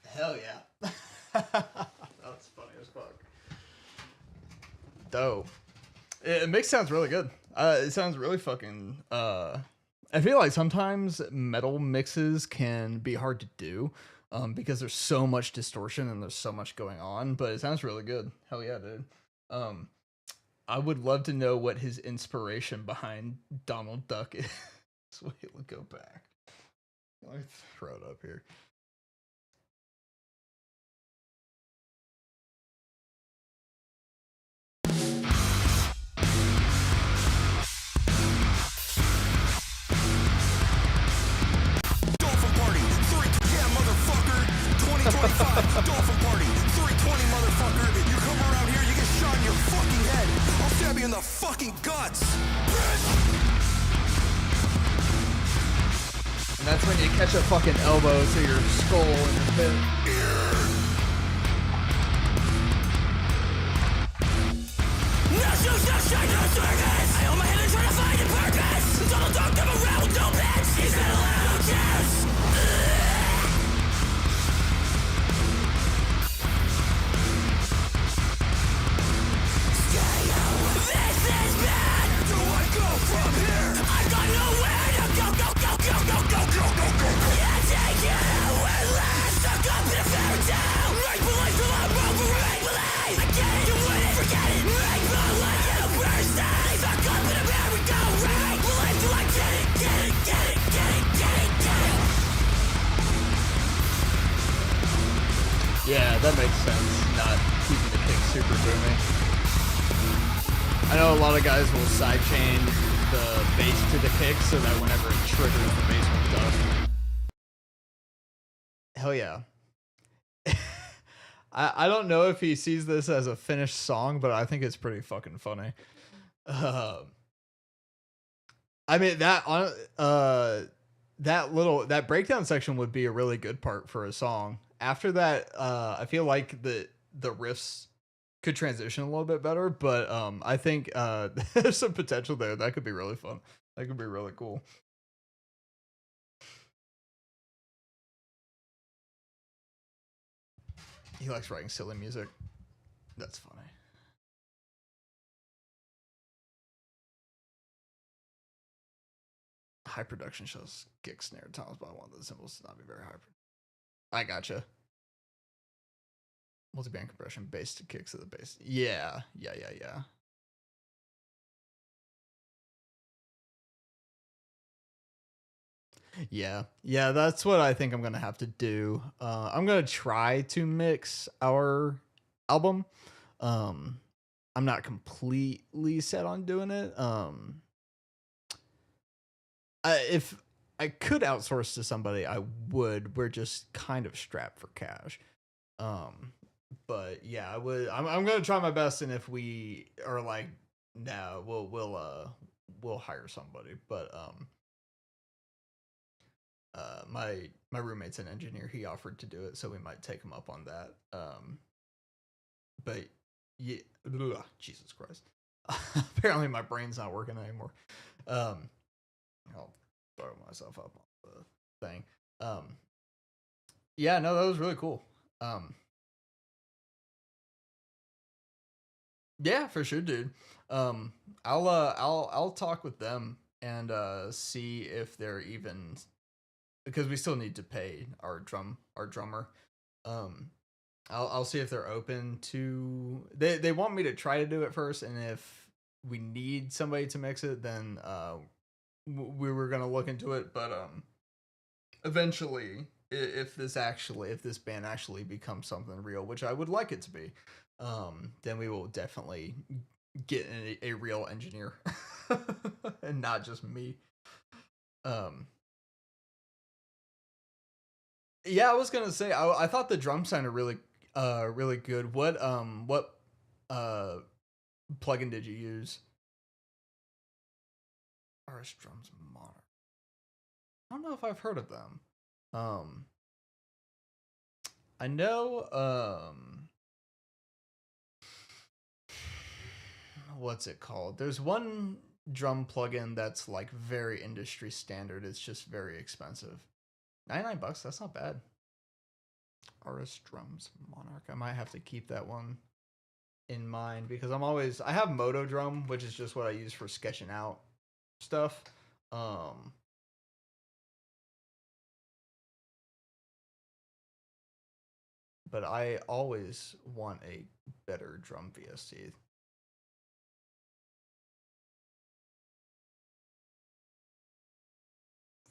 Hell yeah. That's funny as fuck. Dope. It mix sounds really good. It sounds really fucking I feel like sometimes metal mixes can be hard to do because there's so much distortion and there's so much going on, but it sounds really good. Hell yeah, dude. I would love to know what his inspiration behind Donald Duck is. Wait, let's go back. Let me throw it up here. Dolphin Party, 3, yeah, motherfucker. 2025, Dolphin Party, 320, motherfucker. You come around here, you get shot in your fucking head. I'll stab you in the fucking guts. And that's when you catch a fucking elbow to your skull in the pit. No shoes, no shine, no service. I hold my head and try to find a purpose. Donald Duck come around with no pants. He's not allowed to choose. Stay away. This is bad. Where do I go from here? I've got nowhere to go, go, go, go, go, go, go, go, go, go. Yeah, take it nowhere less. Stuck up in a fairy tale. Make believe till I'm over, make believe. I get it, you win it, forget it. Make believe it'll burst out. Stuck up in a merry-go-round. Believe till I get it, get it, get it, get it, get it, get it. Yeah, that makes sense. Not keeping the kick super boomy. I know a lot of guys will sidechain the bass to the kick so that whenever it triggers, the bass will go. Hell yeah. I don't know if he sees this as a finished song, but I think it's pretty fucking funny. I mean that breakdown section would be a really good part for a song. After that, I feel like the riffs could transition a little bit better, but I think there's some potential there. That could be really fun. That could be really cool. He likes writing silly music. That's funny. High production shows kick, snare, toms by one of the cymbals to not be very high. I gotcha. Multi-band compression, bass to kicks to the bass. Yeah. Yeah, that's what I think I'm gonna have to do. I'm gonna try to mix our album. I'm not completely set on doing it. If I could outsource to somebody, I would. We're just kind of strapped for cash. But yeah, I would. I'm gonna try my best, and if we are like, no, we'll hire somebody. But my roommate's an engineer. He offered to do it, so we might take him up on that. But yeah, ugh, Jesus Christ. Apparently my brain's not working anymore. I'll throw myself up on the thing. Yeah, no, that was really cool. Yeah, for sure, dude. Um, I'll talk with them and see if they're even, because we still need to pay our drummer. Um, I'll see if they're open to. They want me to try to do it first, and if we need somebody to mix it, then we were gonna look into it. But eventually, if this band actually becomes something real, which I would like it to be, then we will definitely get a real engineer and not just me. Um, yeah, I was gonna say I thought the drum sounded really good. What uh plugin did you use? RS Drums Monarch. I don't know if I've heard of them. Um, I know what's it called? There's one drum plugin that's like very industry standard. It's just very expensive. $99. That's not bad. RS Drums Monarch. I might have to keep that one in mind because I have Moto Drum, which is just what I use for sketching out stuff. Um, but I always want a better drum VST.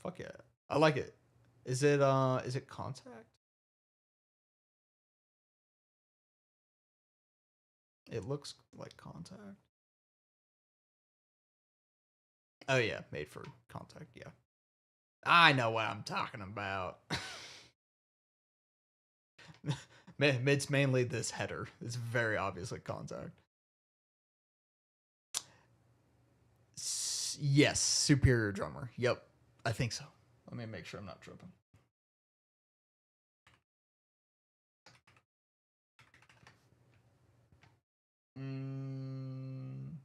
Fuck yeah. I like it. Is it contact? It looks like contact. Oh yeah, made for contact, yeah. I know what I'm talking about. It's mainly this header. It's very obviously contact. Yes, superior drummer. Yep, I think so. Let me make sure I'm not tripping. Mm,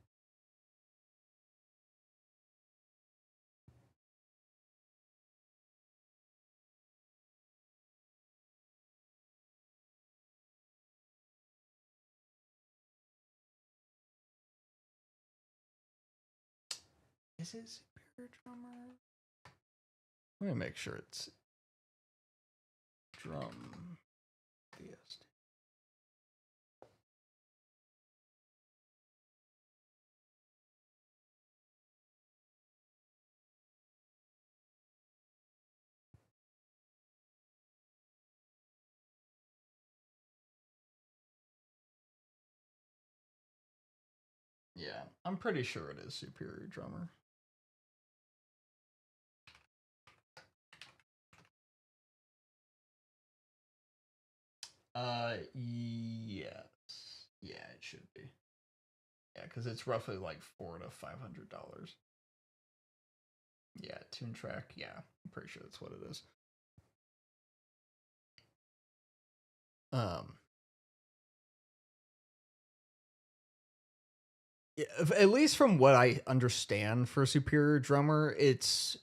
is it superior drummer? Let me make sure it's drum VST. Yeah, I'm pretty sure it is superior drummer. Yes. Yeah, it should be. Yeah, because it's roughly like $400 to $500. Yeah, tune track. Yeah, I'm pretty sure that's what it is. Um, yeah, at least from what I understand for superior drummer, it's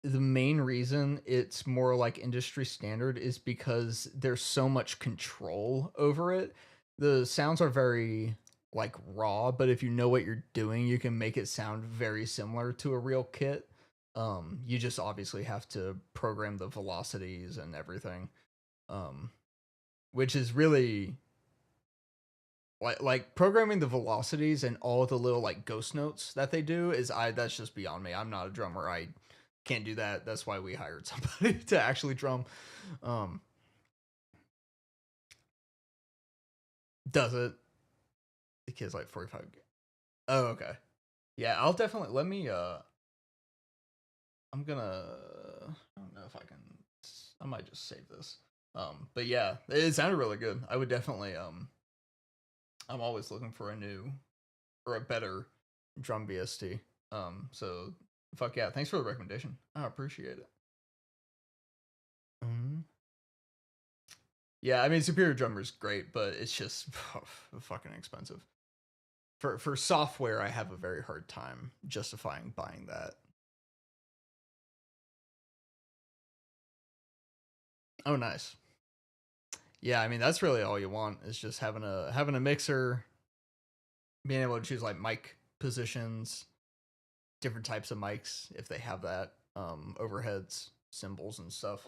the main reason it's more like industry standard is because there's so much control over it. The sounds are very like raw, but if you know what you're doing, you can make it sound very similar to a real kit. You just obviously have to program the velocities and everything, um, which is really like programming the velocities and all the little like ghost notes that they do is I that's just beyond me. I'm not a drummer. I can't do that. That's why we hired somebody to actually drum. Um, does it? The kid's like 45. Oh, okay. Yeah, I'll definitely let me. I'm gonna. I don't know if I can. I might just save this. But yeah, it sounded really good. I would definitely. I'm always looking for a new or a better drum VST. So fuck yeah, thanks for the recommendation. I appreciate it. Mm-hmm. Yeah, I mean Superior Drummer is great, but it's just fucking expensive. For software, I have a very hard time justifying buying that. Oh, nice. Yeah, I mean that's really all you want is just having a mixer, being able to choose like mic positions, different types of mics if they have that, overheads, cymbals, and stuff.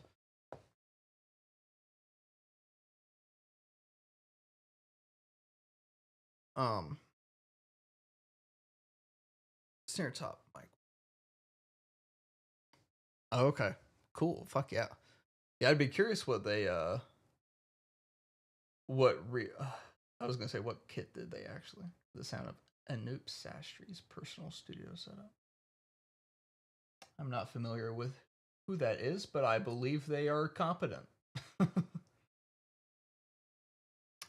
Um, Snare top mic. Oh, okay, cool. Fuck yeah. Yeah, I'd be curious what they I was gonna say what kit did they actually? The sound of Anoop Sastri's personal studio setup. I'm not familiar with who that is, but I believe they are competent.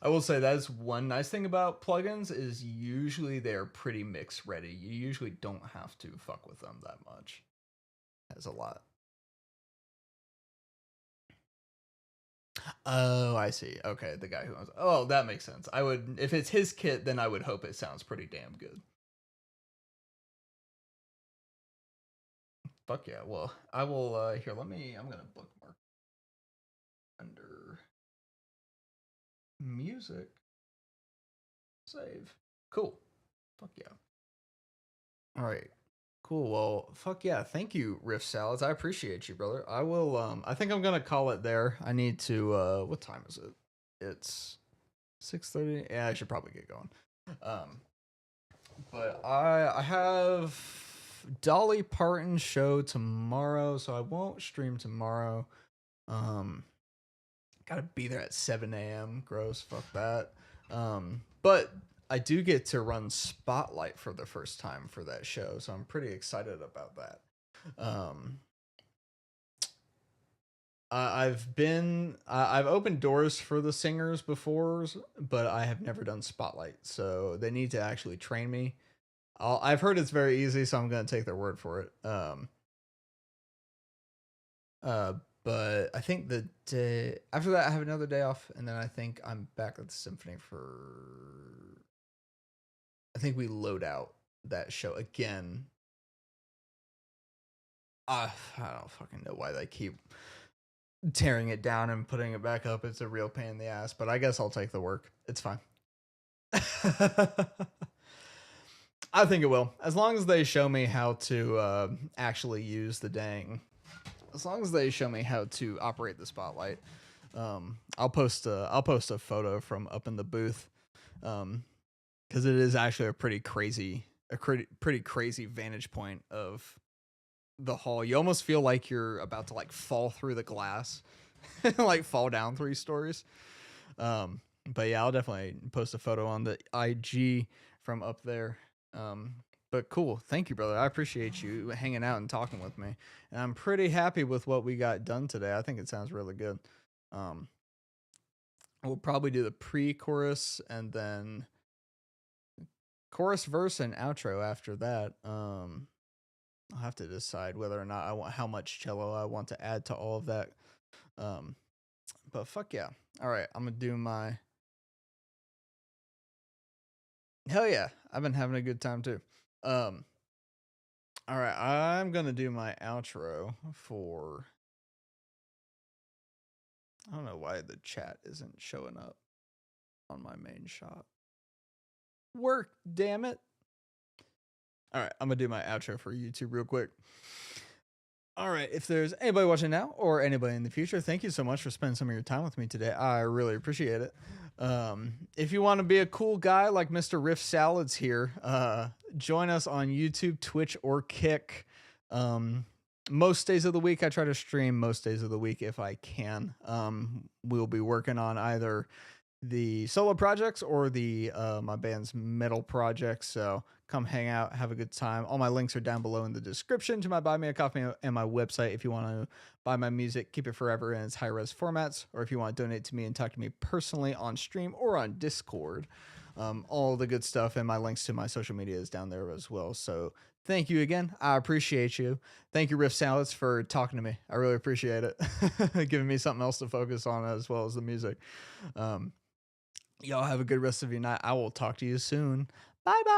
I will say that is one nice thing about plugins is usually they're pretty mix ready. You usually don't have to fuck with them that much. Has a lot. Oh, I see. Okay, the guy who owns. Oh, that makes sense. I would if it's his kit, then I would hope it sounds pretty damn good. Fuck yeah. Well, I will here, I'm gonna bookmark under music. Save. Cool. Fuck yeah. Alright. Cool. Well, fuck yeah. Thank you, Riff Salads. I appreciate you, brother. I will I think I'm gonna call it there. I need to what time is it? It's 6:30. Yeah, I should probably get going. Um but I have Dolly Parton's show tomorrow, so I won't stream tomorrow. Um Gotta be there at 7 a.m. Gross. Fuck that. But I do get to run Spotlight for the first time for that show, so I'm pretty excited about that. Um, I've opened doors for the singers before, but I have never done Spotlight, so they need to actually train me. I've heard it's very easy, so I'm gonna take their word for it. Uh, but I think the day after that I have another day off, and then I think I'm back at the symphony for. I think we load out that show again. I don't fucking know why they keep tearing it down and putting it back up. It's a real pain in the ass, but I guess I'll take the work. It's fine. I think it will, as long as they show me how to actually use the dang. As long as they show me how to operate the Spotlight, I'll post a photo from up in the booth, because it is actually a pretty crazy vantage point of the hall. You almost feel like you're about to like fall through the glass, like fall down 3 stories. But yeah, I'll definitely post a photo on the IG from up there. But cool. Thank you, brother. I appreciate you hanging out and talking with me. And I'm pretty happy with what we got done today. I think it sounds really good. We'll probably do the pre-chorus and then chorus, verse, and outro after that. I'll have to decide whether or not I want how much cello I want to add to all of that. But fuck yeah. All right, I'm gonna do my. Hell yeah, I've been having a good time too. All right, I'm gonna do my outro for. I don't know why the chat isn't showing up on my main shot. Work, damn it. All right, I'm gonna do my outro for YouTube real quick. All right, if there's anybody watching now or anybody in the future, thank you so much for spending some of your time with me today. I really appreciate it. If you want to be a cool guy like Mr. Riff Salads here, join us on YouTube, Twitch, or Kick. Most days of the week, I try to stream most days of the week if I can. We'll be working on either the solo projects or the my band's metal projects. So come hang out, have a good time. All my links are down below in the description to my Buy Me a Coffee and my website if you want to buy my music, keep it forever in its high-res formats, or if you want to donate to me and talk to me personally on stream or on Discord. All the good stuff and my links to my social media is down there as well. So thank you again. I appreciate you. Thank you, Riff Salads, for talking to me. I really appreciate it. Giving me something else to focus on as well as the music. Y'all have a good rest of your night. I will talk to you soon. Bye bye.